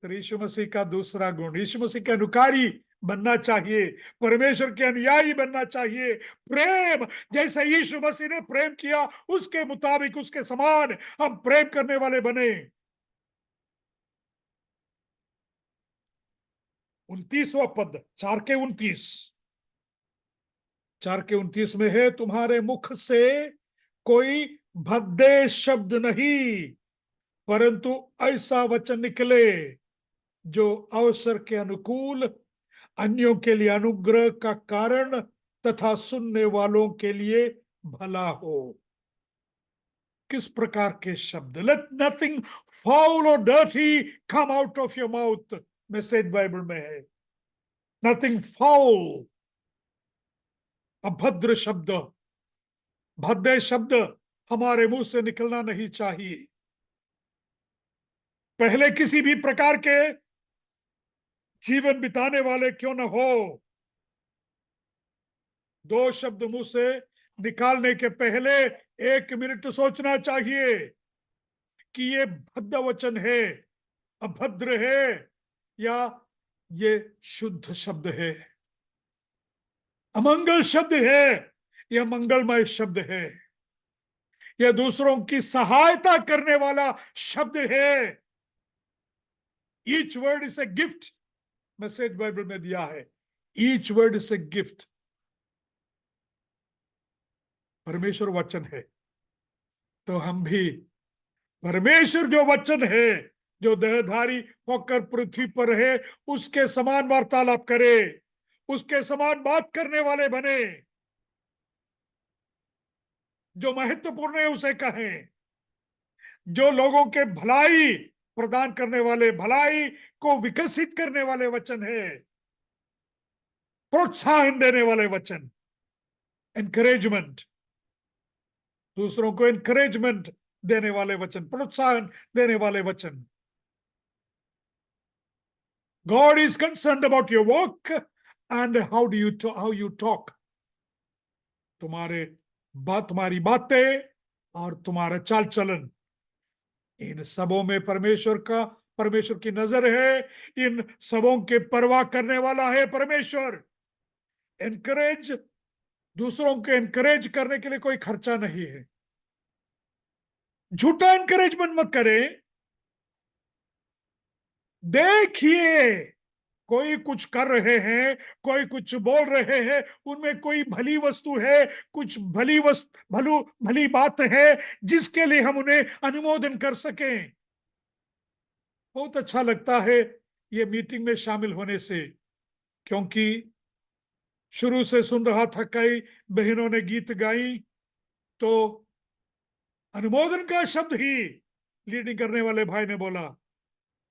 तो यीशु मसीह का दूसरा गुण, यीशु मसीह के अनुकारी बनना चाहिए, परमेश्वर के अनुयायी बनना चाहिए। प्रेम, जैसे यीशु मसीह ने प्रेम किया उसके मुताबिक, उसके समान हम प्रेम करने वाले बने। 29वां पद, 4 के 29, 4 के 29 में है, तुम्हारे मुख से कोई भद्दे शब्द नहीं, परंतु ऐसा वचन निकले जो अवसर के अनुकूल, अन्यों के लिए अनुग्रह का कारण तथा सुनने वालों के लिए भला हो। किस प्रकार के शब्द? लेट नथिंग फाउल और dirty come out of your mouth, message Bible में है। नथिंग फाउल, अभद्र शब्द, भद्दे शब्द हमारे मुंह से निकलना नहीं चाहिए। पहले किसी भी प्रकार के जीवन बिताने वाले क्यों न हो, 2 शब्द मुंह से निकालने के पहले 1 मिनट सोचना चाहिए कि ये भद्द वचन है, अभद्र है, या ये शुद्ध शब्द है, अमंगल शब्द है या मंगलमय शब्द है, यह दूसरों की सहायता करने वाला शब्द है। Each word is a gift, message Bible में दिया है। Each word is a gift. परमेश्वर वचन है, तो हम भी परमेश्वर जो वचन है, जो देहधारी होकर पृथ्वी पर है, उसके समान वार्तालाप करे, उसके समान बात करने वाले बने। जो महत्वपूर्ण है उसे कहें, जो लोगों के भलाई प्रदान करने वाले, भलाई को विकसित करने वाले वचन है, प्रोत्साहन देने वाले वचन, एनकरेजमेंट, दूसरों को एनकरेजमेंट देने वाले वचन, प्रोत्साहन देने वाले वचन। God is concerned about your walk and how you talk. तुम्हारी बातें और तुम्हारा चाल चलन, इन सबों में परमेश्वर की नजर है। इन सबों के परवाह करने वाला है परमेश्वर। दूसरों को एनकरेज करने के लिए कोई खर्चा नहीं है। झूठा एनकरेजमेंट मत करें। देखिए, कोई कुछ कर रहे हैं, कोई कुछ बोल रहे हैं, उनमें कोई भली वस्तु है, कुछ भली बात है जिसके लिए हम उन्हें अनुमोदन कर सकें। बहुत अच्छा लगता है ये मीटिंग में शामिल होने से, क्योंकि शुरू से सुन रहा था, कई बहनों ने गीत गाई, तो अनुमोदन का शब्द ही लीडिंग करने वाले भाई ने बोला,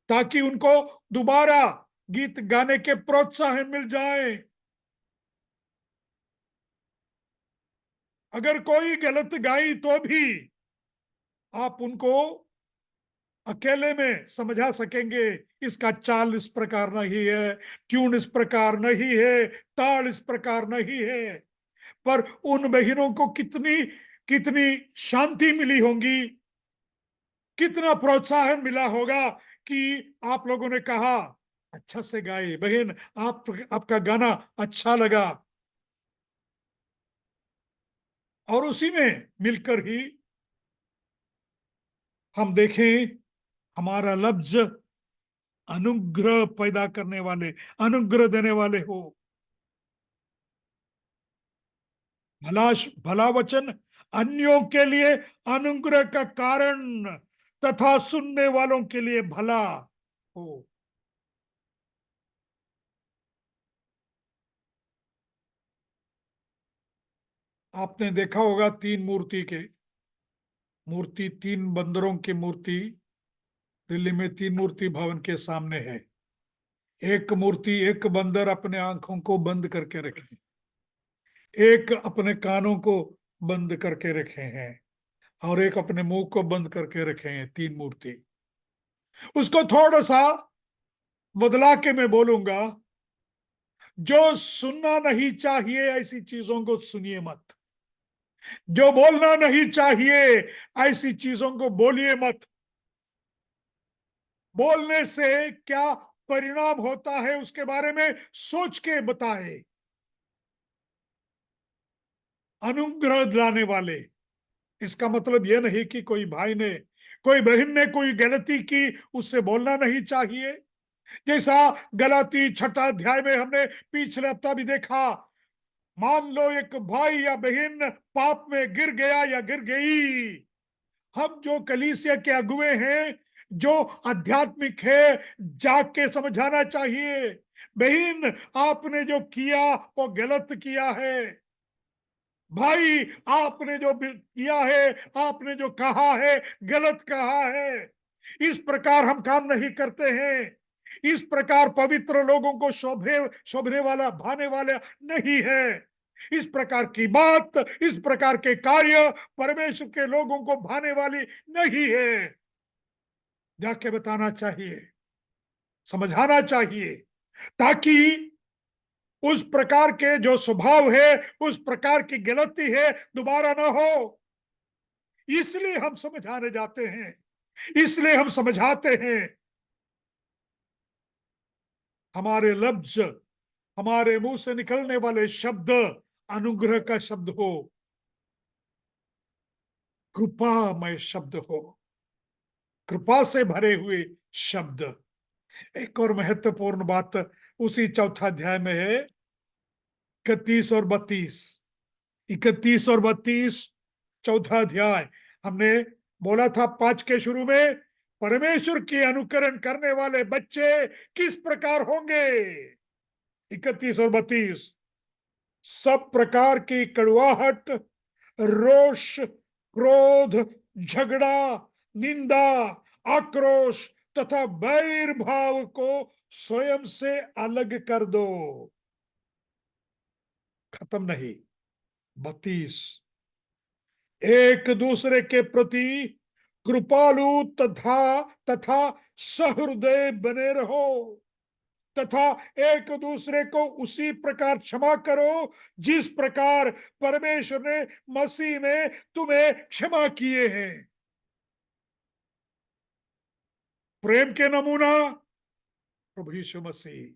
ताकि उनको दोबारा गीत गाने के प्रोत्साहन मिल जाए। अगर कोई गलत गाई तो भी आप उनको अकेले में समझा सकेंगे, इसका चाल इस प्रकार नहीं है, ट्यून इस प्रकार नहीं है, ताल इस प्रकार नहीं है। पर उन बहनों को कितनी कितनी शांति मिली होगी, कितना प्रोत्साहन मिला होगा कि आप लोगों ने कहा अच्छा से गाए बहन, आपका गाना अच्छा लगा। और उसी में मिलकर ही हम देखें, हमारा लफ्ज अनुग्रह पैदा करने वाले, अनुग्रह देने वाले हो। भला वचन अन्यों के लिए अनुग्रह का कारण तथा सुनने वालों के लिए भला हो। आपने देखा होगा तीन बंदरों की मूर्ति दिल्ली में तीन मूर्ति भवन के सामने है। एक बंदर अपने आंखों को बंद करके रखे, एक अपने कानों को बंद करके रखे हैं, और एक अपने मुंह को बंद करके रखे हैं। तीन मूर्ति। उसको थोड़ा सा बदला के मैं बोलूंगा, जो सुनना नहीं चाहिए ऐसी चीजों को सुनिए मत, जो बोलना नहीं चाहिए ऐसी चीजों को बोलिए मत। बोलने से क्या परिणाम होता है उसके बारे में सोच के बताए। अनुग्रह लाने वाले, इसका मतलब यह नहीं कि कोई बहन ने कोई गलती की उससे बोलना नहीं चाहिए। जैसा गलाती 6 अध्याय में हमने पिछले हफ्ता भी देखा, मान लो एक भाई या बहन पाप में गिर गया या गिर गई, हम जो कलीसिया के अगुवे हैं, जो आध्यात्मिक है, जाके समझाना चाहिए, बहन आपने जो किया वो गलत किया है। भाई आपने जो किया है, आपने जो कहा है, गलत कहा है। इस प्रकार हम काम नहीं करते हैं। इस प्रकार पवित्र लोगों को शोभने वाला भाने वाला नहीं है। इस प्रकार की बात, इस प्रकार के कार्य परमेश्वर के लोगों को भाने वाली नहीं है। जाके बताना चाहिए, समझाना चाहिए, ताकि उस प्रकार के जो स्वभाव है, उस प्रकार की गलती है, दोबारा ना हो। इसलिए हम समझाने जाते हैं, इसलिए हम समझाते हैं। हमारे लफ्ज, हमारे मुंह से निकलने वाले शब्द अनुग्रह का शब्द हो, कृपामय शब्द हो, कृपा से भरे हुए शब्द। एक और महत्वपूर्ण बात उसी 4 अध्याय में है, 31 और 32। 31 और 32 4 अध्याय। हमने बोला था 5 के शुरू में, परमेश्वर की अनुकरण करने वाले बच्चे किस प्रकार होंगे। 31 और 32, सब प्रकार की कड़वाहट, रोष, क्रोध, झगड़ा, निंदा, आक्रोश तथा वैर भाव को स्वयं से अलग कर दो। खत्म नहीं। 32, एक दूसरे के प्रति कृपालु तथा तथा सहृदय बने रहो, तथा एक दूसरे को उसी प्रकार क्षमा करो जिस प्रकार परमेश्वर ने मसीह में तुम्हें क्षमा किए हैं। प्रेम के नमूना प्रभु यीशु मसीह,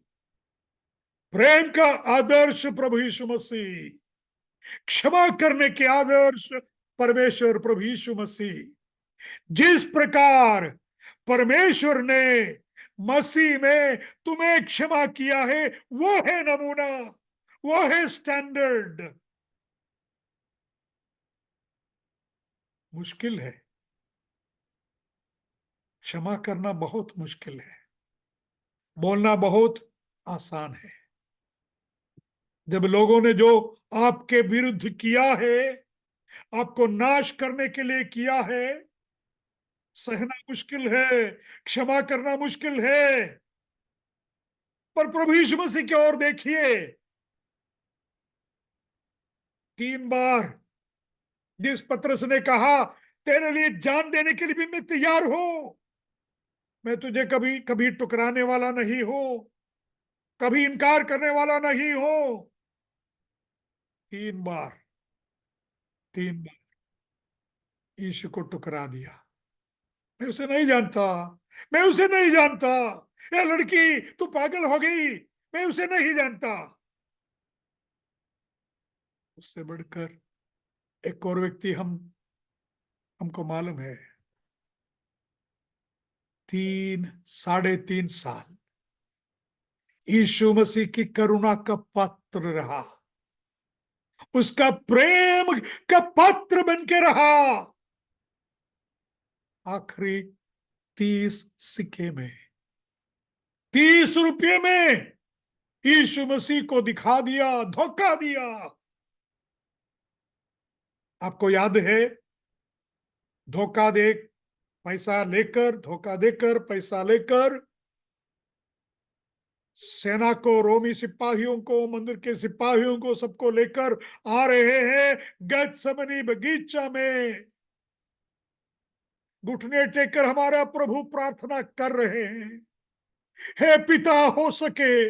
प्रेम का आदर्श प्रभु यीशु मसीह, क्षमा करने के आदर्श परमेश्वर प्रभु यीशु मसीह। जिस प्रकार परमेश्वर ने मसीह में तुम्हें क्षमा किया है, वो है नमूना, वो है स्टैंडर्ड। मुश्किल है, क्षमा करना बहुत मुश्किल है, बोलना बहुत आसान है। जब लोगों ने जो आपके विरुद्ध किया है, आपको नाश करने के लिए किया है, सहना मुश्किल है, क्षमा करना मुश्किल है। पर प्रभु यीशु मसीह की ओर देखिए, 3 बार जिस पतरस ने कहा तेरे लिए जान देने के लिए भी मैं तैयार हूं, मैं तुझे कभी कभी टुकराने वाला नहीं हूं, कभी इनकार करने वाला नहीं हूं। 3 बार, 3 बार यीशु को टुकरा दिया। मैं उसे नहीं जानता, मैं उसे नहीं जानता, ये लड़की तू पागल हो गई, मैं उसे नहीं जानता। उससे बढ़कर एक और व्यक्ति हमको मालूम है, 3 साढ़े 3 साल यीशु मसीह की करुणा का पात्र रहा, उसका प्रेम का पात्र बन के रहा। आखिरी 30 सिक्के में, 30 रुपये में यीशु मसीह को दिखा दिया, धोखा दिया। आपको याद है, धोखा दे, पैसा लेकर, धोखा देकर पैसा लेकर सेना को, रोमी सिपाहियों को, मंदिर के सिपाहियों को, सबको लेकर आ रहे हैं गेत्सेमनी बगीचा में। घुटने टेककर हमारा प्रभु प्रार्थना कर रहे हैं, हे पिता हो सके,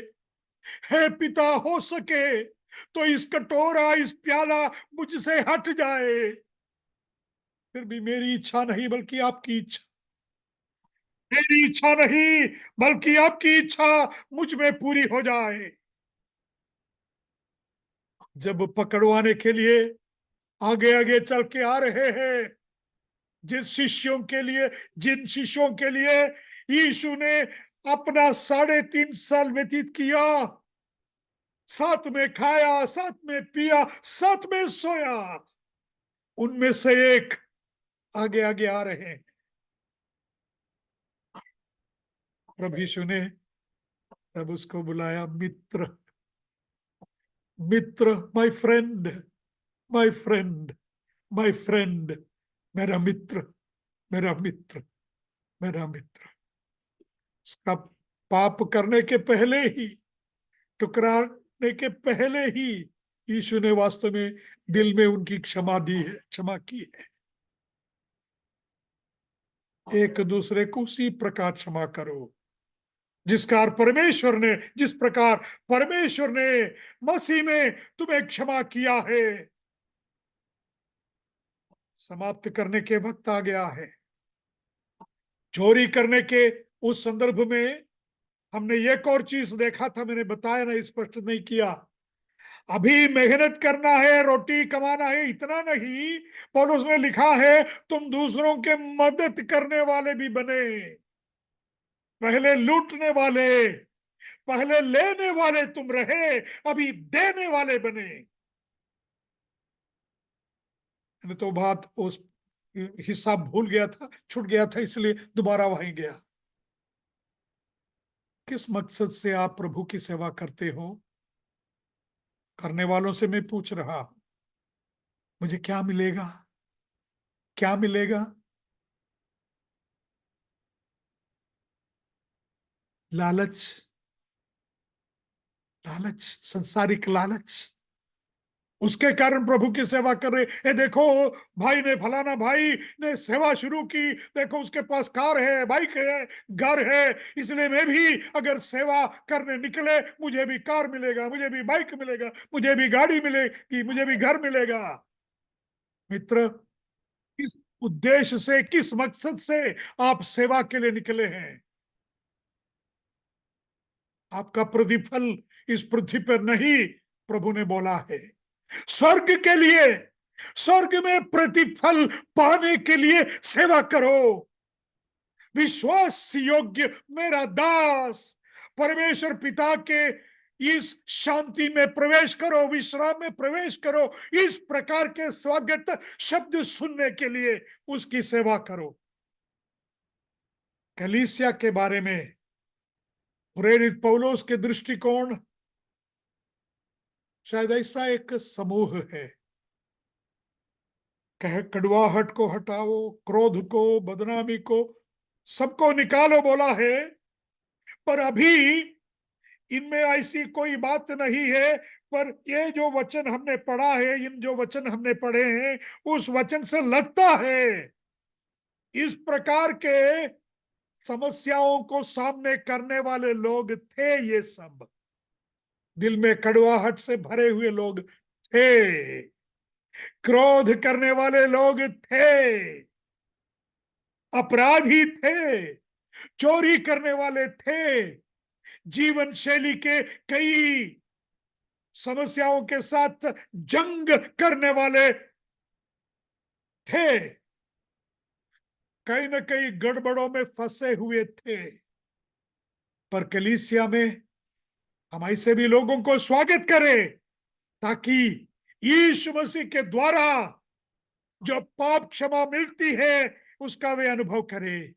हे पिता हो सके तो इस कटोरा, इस प्याला मुझसे हट जाए, फिर भी मेरी इच्छा नहीं बल्कि आपकी इच्छा, मेरी इच्छा नहीं बल्कि आपकी इच्छा मुझ में पूरी हो जाए। जब पकड़वाने के लिए आगे आगे चल के आ रहे हैं, जिन शिष्यों के लिए यीशु ने अपना 3.5 साल व्यतीत किया, साथ में खाया, साथ में पिया, साथ में सोया, उनमें से एक आगे आगे आ रहे हैं। प्रभु यीशु ने तब उसको बुलाया, मित्र, मित्र, my friend, my friend, my friend, मेरा मित्र, मेरा मित्र, मेरा मित्र। उसका पाप करने के पहले ही, टुकराने के पहले ही यीशु ने वास्तव में दिल में उनकी क्षमा दी है, क्षमा की है। एक दूसरे को उसी प्रकार क्षमा करो जिस प्रकार परमेश्वर ने मसीह में तुम्हें क्षमा किया है। समाप्त करने के वक्त आ गया है। चोरी करने के उस संदर्भ में हमने एक और चीज देखा था, मैंने बताया ना, स्पष्ट नहीं किया। अभी मेहनत करना है, रोटी कमाना है, इतना नहीं, पौलुस ने लिखा है तुम दूसरों के मदद करने वाले भी बने। पहले लूटने वाले, पहले लेने वाले तुम रहे, अभी देने वाले बने। मैंने तो बात उस हिस्सा भूल गया था, छूट गया था, इसलिए दोबारा वहीं गया। किस मकसद से आप प्रभु की सेवा करते हो? करने वालों से मैं पूछ रहा हूं, मुझे क्या मिलेगा, क्या मिलेगा? लालच, लालच, संसारिक लालच, उसके कारण प्रभु की सेवा कर रहे। ये देखो, भाई ने, फलाना भाई ने सेवा शुरू की, देखो उसके पास कार है, बाइक है, घर है, इसलिए मैं भी अगर सेवा करने निकले, मुझे भी कार मिलेगा, मुझे भी बाइक मिलेगा, मुझे भी गाड़ी मिलेगी, मुझे भी घर मिलेगा। मित्र, किस उद्देश्य से, किस मकसद से आप सेवा के लिए निकले हैं? आपका प्रतिफल इस पृथ्वी पर नहीं, प्रभु ने बोला है, स्वर्ग के लिए, स्वर्ग में प्रतिफल पाने के लिए सेवा करो। विश्वास योग्य मेरा दास, परमेश्वर पिता के इस शांति में प्रवेश करो, विश्राम में प्रवेश करो, इस प्रकार के स्वागत शब्द सुनने के लिए उसकी सेवा करो। कलीसिया के बारे में प्रेरित पौलुस के दृष्टिकोण शायद ऐसा एक समूह है, कह कड़वाहट को हटाओ, क्रोध को, बदनामी को, सबको निकालो बोला है, पर अभी इनमें ऐसी कोई बात नहीं है। पर ये जो वचन हमने पढ़ा है, इन जो वचन हमने पढ़े हैं, उस वचन से लगता है इस प्रकार के समस्याओं को सामने करने वाले लोग थे। ये सब दिल में कड़वाहट से भरे हुए लोग थे, क्रोध करने वाले लोग थे, अपराधी थे, चोरी करने वाले थे, जीवन शैली के कई समस्याओं के साथ जंग करने वाले थे, कहीं न कहीं गड़बड़ों में फंसे हुए थे। पर कलीसिया में हम ऐसे भी लोगों को स्वागत करें, ताकि यीशु मसीह के द्वारा जो पाप क्षमा मिलती है उसका वे अनुभव करें।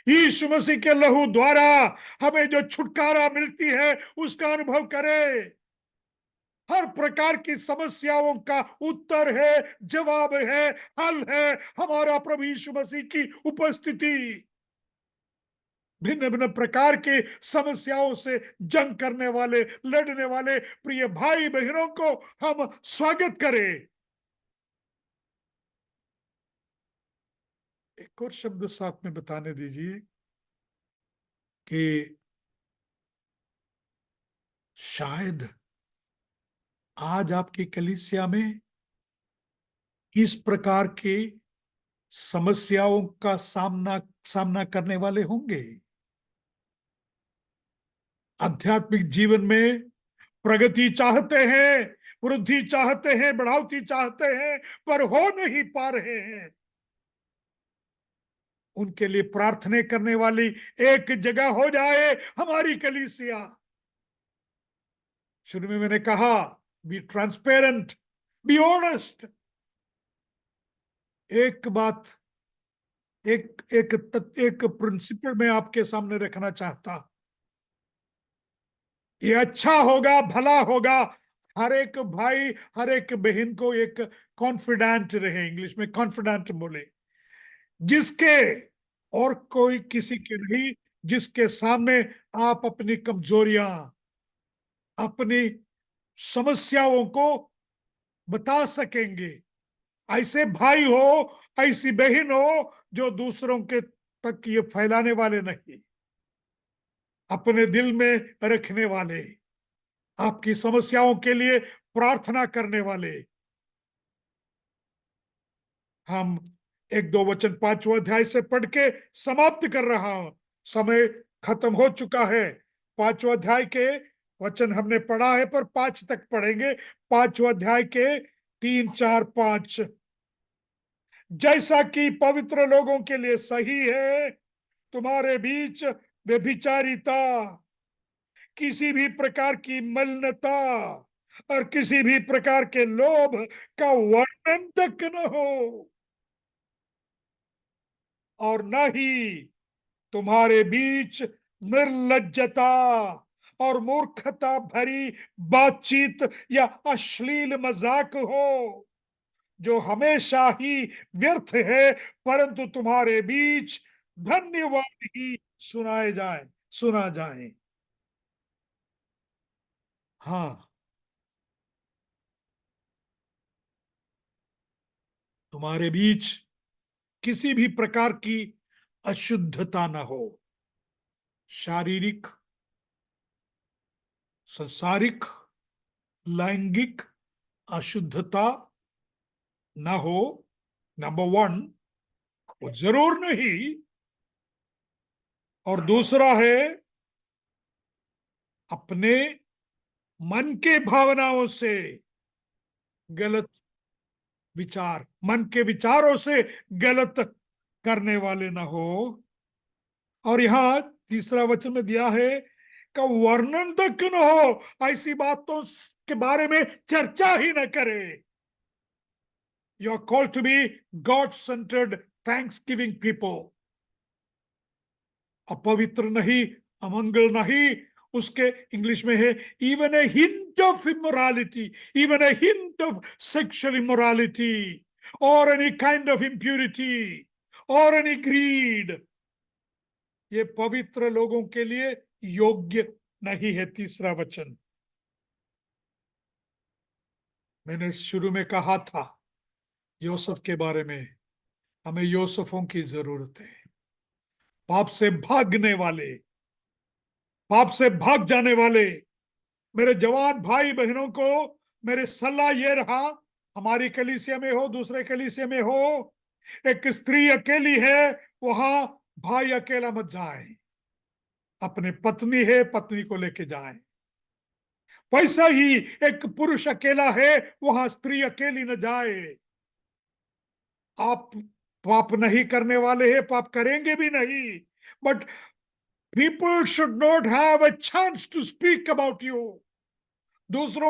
यीशु मसीह के लहू द्वारा हमें जो छुटकारा मिलती है उसका अनुभव करें। हर प्रकार की समस्याओं का उत्तर है, जवाब है, हल है हमारा प्रभु यीशु मसीह की उपस्थिति। भिन्न भिन्न प्रकार की समस्याओं से जंग करने वाले, लड़ने वाले प्रिय भाई बहनों को हम स्वागत करें। एक और शब्द साथ में बताने दीजिए कि शायद आज आपकी कलीसिया में इस प्रकार की समस्याओं का सामना करने वाले होंगे। आध्यात्मिक जीवन में प्रगति चाहते हैं, वृद्धि चाहते हैं, बढ़ावती चाहते हैं, पर हो नहीं पा रहे हैं। उनके लिए प्रार्थना करने वाली एक जगह हो जाए हमारी कलीसिया। शुरू में मैंने कहा, बी ट्रांसपेरेंट, बी ऑनेस्ट। एक बात, एक प्रिंसिपल मैं आपके सामने रखना चाहता। ये अच्छा होगा, भला होगा, हर एक भाई, हर एक बहन को एक कॉन्फिडेंट रहे, इंग्लिश में कॉन्फिडेंट बोले, जिसके और कोई किसी के नहीं, जिसके सामने आप अपनी कमजोरियां, अपनी समस्याओं को बता सकेंगे। ऐसे भाई हो, ऐसी बहन हो जो दूसरों के तक ये फैलाने वाले नहीं, अपने दिल में रखने वाले, आपकी समस्याओं के लिए प्रार्थना करने वाले। हम एक दो वचन 5वां अध्याय से पढ़ के समाप्त कर रहा हूं, समय खत्म हो चुका है। 5वां अध्याय के वचन हमने पढ़ा है, पर 5 तक पढ़ेंगे। 5वां अध्याय के 3, 4, 5। जैसा कि पवित्र लोगों के लिए सही है, तुम्हारे बीच व्यभिचारिता, किसी भी प्रकार की मलिनता और किसी भी प्रकार के लोभ का वर्णन तक न हो, और न ही तुम्हारे बीच निर्लज्जता और मूर्खता भरी बातचीत या अश्लील मजाक हो, जो हमेशा ही व्यर्थ है, परंतु तुम्हारे बीच धन्यवाद ही सुनाए जाए। सुना जाए। हाँ, तुम्हारे बीच किसी भी प्रकार की अशुद्धता न हो, शारीरिक, संसारिक, लैंगिक अशुद्धता न हो, नंबर वन, वो जरूर नहीं। और दूसरा है, अपने मन के भावनाओं से गलत विचार, मन के विचारों से गलत करने वाले ना हो। और यहां तीसरा वचन में दिया है कि वर्णन तक न हो, ऐसी बातों के बारे में चर्चा ही न करे। You are called to be God centred thanksgiving people. अपवित्र नहीं, अमंगल नहीं, उसके इंग्लिश में है even a hint of immorality, even a hint of sexual immorality और एनी काइंड ऑफ इम्प्यूरिटी और एनी ग्रीड, ये पवित्र लोगों के लिए योग्य नहीं है। तीसरा वचन मैंने शुरू में कहा था यूसुफ के बारे में, हमें यूसुफों की जरूरत है, पाप से भागने वाले, पाप से भाग जाने वाले। मेरे जवान भाई बहनों को मेरे सलाह ये रहा, हमारी कलीसिया में हो, दूसरे कलीसिया में हो, एक स्त्री अकेली है, वहां भाई अकेला मत जाए, अपने पत्नी है, पत्नी को लेके जाए। वैसा ही एक पुरुष अकेला है, वहां स्त्री अकेली न जाए। आप पाप नहीं करने वाले हैं, पाप करेंगे भी नहीं, but people should not have a chance to speak about you. दूसरे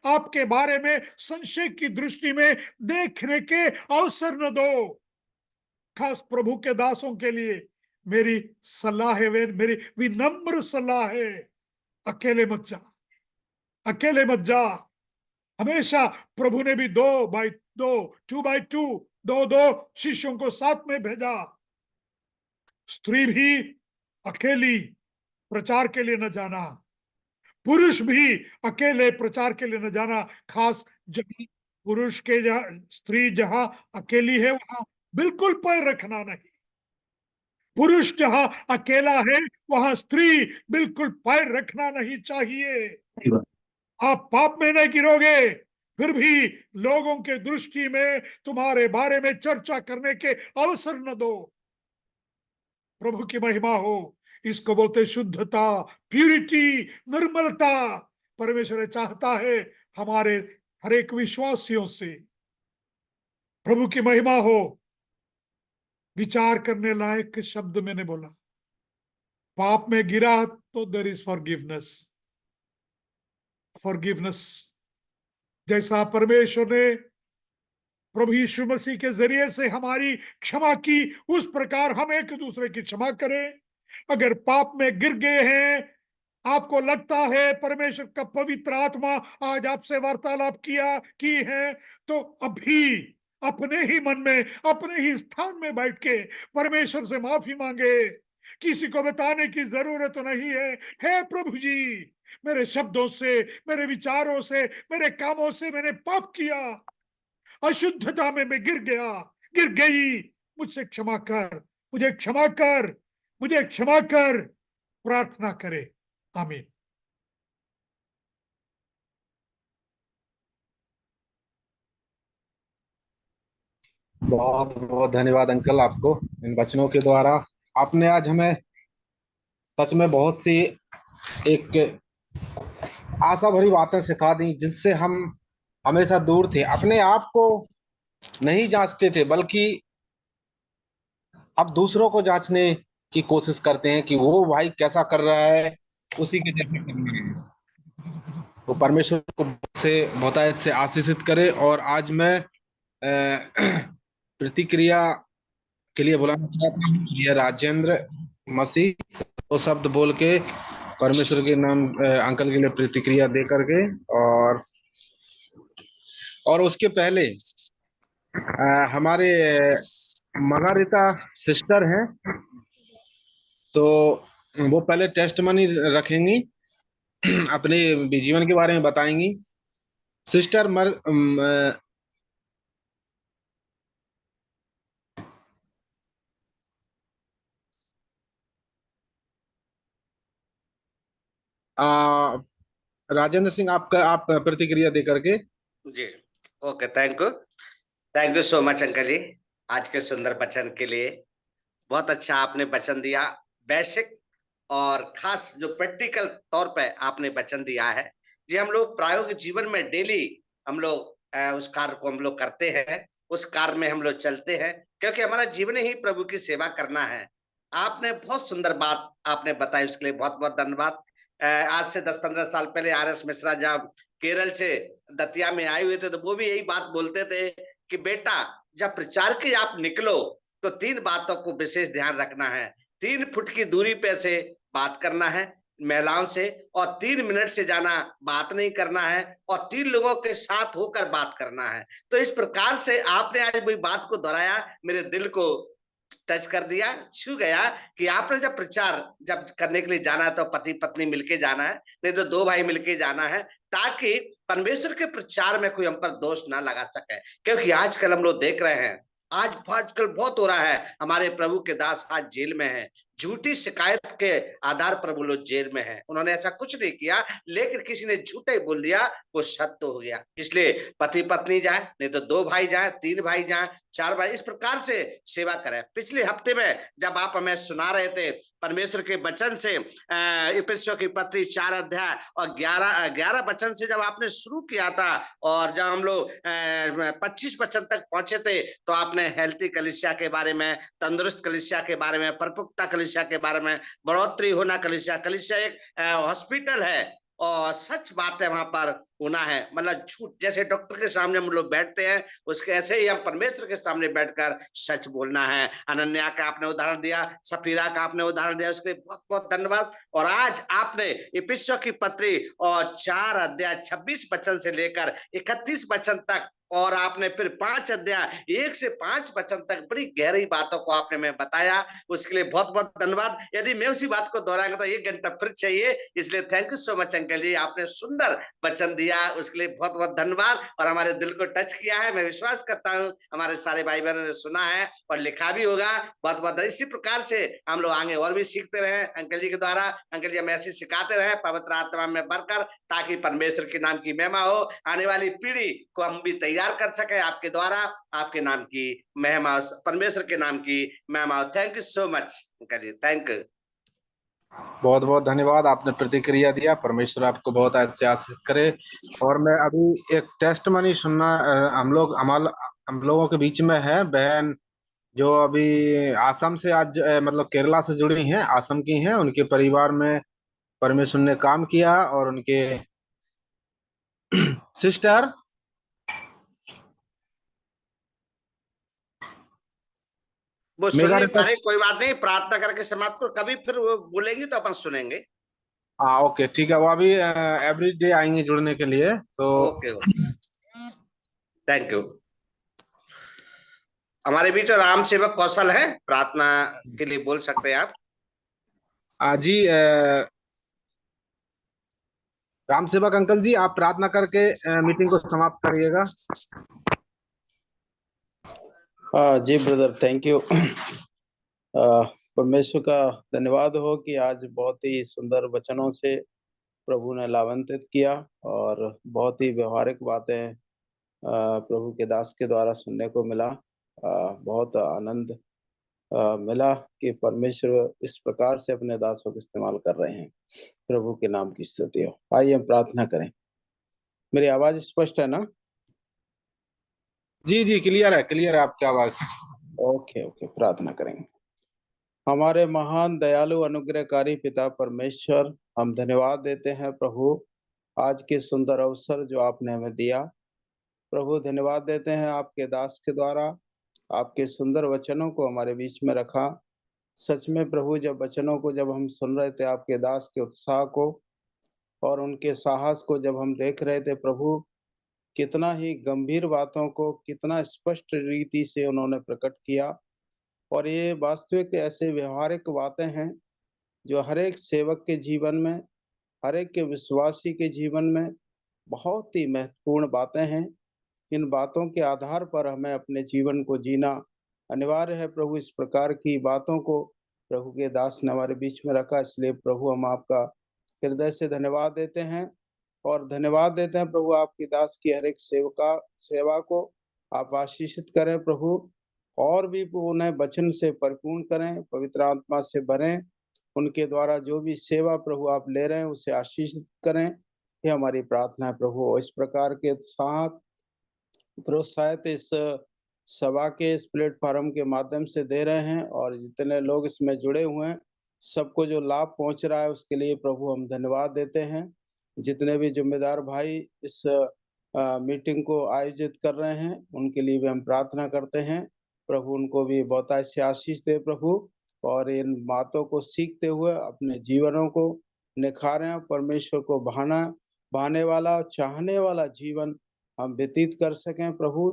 आपके बारे में संशय की दृष्टि में देखने के अवसर न दो। खास प्रभु के दासों के लिए मेरी सलाह है, मेरी विनम्र सलाह है, अकेले मत जा, अकेले मत जा। हमेशा प्रभु ने भी 2 बाई 2, 2 बाई 2, दो दो शिष्यों को साथ में भेजा। स्त्री भी अकेली प्रचार के लिए न जाना, पुरुष भी अकेले प्रचार के लिए न जाना। खास जहां पुरुष के, जहां स्त्री जहां अकेली है, वहां बिल्कुल पैर रखना नहीं। पुरुष जहां अकेला है, वहां स्त्री बिल्कुल पैर रखना नहीं चाहिए। आप पाप में नहीं गिरोगे, फिर भी लोगों के दृष्टि में तुम्हारे बारे में चर्चा करने के अवसर न दो। प्रभु की महिमा हो, इसको बोलते शुद्धता, प्यूरिटी, निर्मलता। परमेश्वर चाहता है हमारे हर एक विश्वासियों से। प्रभु की महिमा हो। विचार करने लायक शब्द मैंने बोला, पाप में गिरा तो देयर इज फॉरगिवनेस, फॉरगिवनेस। जैसा परमेश्वर ने प्रभु यीशु मसीह के जरिए से हमारी क्षमा की, उस प्रकार हम एक दूसरे की क्षमा करें। अगर पाप में गिर गए हैं, आपको लगता है परमेश्वर का पवित्र आत्मा आज आपसे वार्तालाप की है, तो अभी अपने ही मन में, अपने ही स्थान में बैठ के परमेश्वर से माफी मांगे। किसी को बताने की जरूरत नहीं है। हे प्रभु जी, मेरे शब्दों से, मेरे विचारों से, मेरे कामों से मैंने पाप किया, अशुद्धता में मैं गिर गया, गिर गई, मुझसे क्षमा कर, मुझे क्षमा कर, मुझे क्षमा कर। प्रार्थना करे। आमीन। बहुत बहुत धन्यवाद अंकल, आपको इन वचनों के द्वारा आपने आज हमें सच में बहुत सी एक आशा भरी बातें सिखा दी, जिनसे हम हमेशा दूर थे, अपने आप को नहीं जांचते थे, बल्कि अब दूसरों को जांचने की कोशिश करते हैं कि वो भाई कैसा कर रहा है, उसी के जैसे करना है। तो परमेश्वर को से बहुतायत से आशीषित करे। और आज मैं प्रतिक्रिया के लिए बुलाना चाहता हूँ, ये राजेंद्र मसीह वो शब्द बोल के परमेश्वर के नाम अंकल के लिए प्रतिक्रिया दे करके। और उसके पहले हमारे मगारिता सिस्टर हैं, तो वो पहले टेस्ट मनी रखेंगी, अपने जीवन के बारे में बताएंगी। सिस्टर राजेंद्र सिंह, आप प्रतिक्रिया दे करके। जी, okay, thank you so much uncle ji, आज के सुंदर वचन के लिए। बहुत अच्छा आपने वचन दिया, बेसिक और खास जो प्रैक्टिकल तौर पे आपने वचन दिया है जी। हम लोग प्रायोगिक जीवन में डेली हम लोग उस कार्य को हम लोग करते हैं, उस कार्य में हम लोग चलते हैं, क्योंकि हमारा जीवन ही प्रभु की सेवा करना है। आपने बहुत सुंदर बात आपने बताई, उसके लिए बहुत बहुत धन्यवाद। आज से 10-15 साल पहले RS मिश्रा जब केरल से दतिया में आए हुए थे, तो वो भी यही बात बोलते थे कि बेटा, जब प्रचार के आप निकलो तो 3 बातों को विशेष ध्यान रखना है। 3 फुट की दूरी पे से बात करना है महिलाओं से, और 3 मिनट से जाना बात नहीं करना है, और 3 लोगों के साथ होकर बात करना है। तो इस प्रकार से आपने आज वही बात को दोहराया, मेरे दिल को टच कर दिया, छू गया कि आपने जब प्रचार जब करने के लिए जाना है तो पति पत्नी मिलके जाना है, नहीं तो 2 भाई मिलके जाना है, ताकि परमेश्वर के प्रचार में कोई हम पर दोष ना लगा सके। क्योंकि आजकल हम लोग देख रहे हैं, आजकल बहुत हो रहा है, हमारे प्रभु के दास आज जेल में हैं, झूठी शिकायत के आधार पर वो लोग जेल में हैं। उन्होंने ऐसा कुछ नहीं किया, लेकिन किसी ने झूठे बोल दिया, वो सत्य हो गया। इसलिए पति पत्नी जाए, नहीं तो 2 भाई जाए, 3 भाई जाए, 4 भाई, इस प्रकार से सेवा करें। पिछले हफ्ते में जब आप हमें सुना रहे थे परमेश्वर के वचन से, इफिसियों की पत्री 4 अध्याय और 11 वचन से जब आपने शुरू किया था, और जब हम लोग 25 वचन तक पहुंचे थे, तो आपने हेल्थी कलीसिया के बारे में, तंदुरुस्त कलीसिया के बारे में, परिपक्वता कलीसिया के बारे में, बढ़ोतरी होना कलीसिया एक हॉस्पिटल है, और सच बात है वहां पर होना है, मतलब झूठ। जैसे डॉक्टर के सामने हम लोग बैठते हैं, उसके ऐसे ही हम परमेश्वर के सामने बैठकर सच बोलना है। अनन्या का आपने उदाहरण दिया, सफीरा का आपने उदाहरण दिया, उसके लिए बहुत बहुत धन्यवाद। और आज आपने इफिसियों की पत्री और 4 अध्याय 26 वचन से लेकर 31 वचन तक, और आपने फिर 5 अध्याय 1 से 5 वचन तक बड़ी गहरी बातों को आपने मैं बताया, उसके लिए बहुत बहुत धन्यवाद। यदि मैं उसी बात को दोहराऊंगा तो 1 घंटा फिर चाहिए, इसलिए thank you so much uncle ji, आपने सुंदर वचन दिया, उसके लिए बहुत बहुत धन्यवाद। और हमारे दिल को टच किया है, मैं विश्वास करता हूँ हमारे सारे भाई बहनों ने सुना है और लिखा भी होगा। बहुत बहुत इसी प्रकार से हम लोग आगे और भी सीखते रहे अंकल जी के द्वारा। अंकल जी हम ऐसे सिखाते रहे पवित्र आत्मा में बढ़कर, ताकि परमेश्वर के नाम की महिमा हो, आने वाली पीढ़ी को हम भी तैयार कर सके आपके द्वारा, आपके नाम की महिमा, परमेश्वर के नाम की महिमा। Thank you so much uncle ji, thank you. बहुत बहुत धन्यवाद, आपने प्रतिक्रिया दिया। परमेश्वर आपको बहुत अच्छे आशीष करे। और मैं अभी एक टेस्ट मनी सुनना, हम लोगों के बीच में है बहन जो अभी आसाम से आज मतलब केरला से जुड़ी हैं, आसाम की हैं। उनके परिवार में परमेश्वर ने काम किया, और उनके सिस्टर वो सुन मेगा नहीं पा रहे, कोई बात नहीं, प्रार्थना करके समाप्त करो, कभी फिर वो बोलेंगे तो अपन सुनेंगे। हाँ ओके ठीक है, वो अभी एवरी डे आएंगे जुड़ने के लिए, तो ओके, थैंक यू। हमारे बीच राम सेवक कौशल है, प्रार्थना के लिए बोल सकते हैं आप। जी राम सेवक अंकल जी, आप प्रार्थना करके मीटिंग को समाप्त करिएगा। जी ब्रदर, थैंक यू। परमेश्वर का धन्यवाद हो कि आज बहुत ही सुंदर वचनों से प्रभु ने लाभान्वित किया, और बहुत ही व्यवहारिक बातें प्रभु के दास के द्वारा सुनने को मिला। बहुत आनंद मिला कि परमेश्वर इस प्रकार से अपने दासों को इस्तेमाल कर रहे हैं। प्रभु के नाम की स्तुति हो। आइए हम प्रार्थना करें। मेरी आवाज स्पष्ट है ना? जी जी, क्लियर है आपकी आवाज। ओके ओके, प्रार्थना करेंगे। हमारे महान दयालु अनुग्रहकारी पिता परमेश्वर, हम धन्यवाद देते हैं प्रभु आज के सुंदर अवसर जो आपने हमें दिया। प्रभु धन्यवाद देते हैं आपके दास के द्वारा आपके सुंदर वचनों को हमारे बीच में रखा। सच में प्रभु, जब वचनों को जब हम सुन रहे थे, आपके दास के उत्साह को और उनके साहस को जब हम देख रहे थे प्रभु, कितना ही गंभीर बातों को कितना स्पष्ट रीति से उन्होंने प्रकट किया। और ये वास्तविक ऐसे व्यवहारिक बातें हैं जो हर एक सेवक के जीवन में, हर एक के विश्वासी के जीवन में बहुत ही महत्वपूर्ण बातें हैं। इन बातों के आधार पर हमें अपने जीवन को जीना अनिवार्य है। प्रभु, इस प्रकार की बातों को प्रभु के दास ने हमारे बीच में रखा, इसलिए प्रभु हम आपका हृदय से धन्यवाद देते हैं और धन्यवाद देते हैं प्रभु, आपकी दास की हर एक सेवा को आप आशीषित करें प्रभु, और भी उन्हें वचन से परिपूर्ण करें, पवित्र आत्मा से भरें। उनके द्वारा जो भी सेवा प्रभु आप ले रहे हैं उसे आशीषित करें, ये हमारी प्रार्थना है प्रभु। इस प्रकार के साथ प्रोत्साहित इस सभा के इस प्लेटफॉर्म के माध्यम से दे रहे हैं, और जितने लोग इसमें जुड़े हुए हैं सबको जो लाभ पहुंच रहा है उसके लिए प्रभु हम धन्यवाद देते हैं। जितने भी जिम्मेदार भाई इस मीटिंग को आयोजित कर रहे हैं उनके लिए भी हम प्रार्थना करते हैं, प्रभु उनको भी बहुत ऐसी आशीष दे प्रभु, और इन बातों को सीखते हुए अपने जीवनों को निखारें, परमेश्वर को भाने वाला, चाहने वाला जीवन हम व्यतीत कर सकें प्रभु।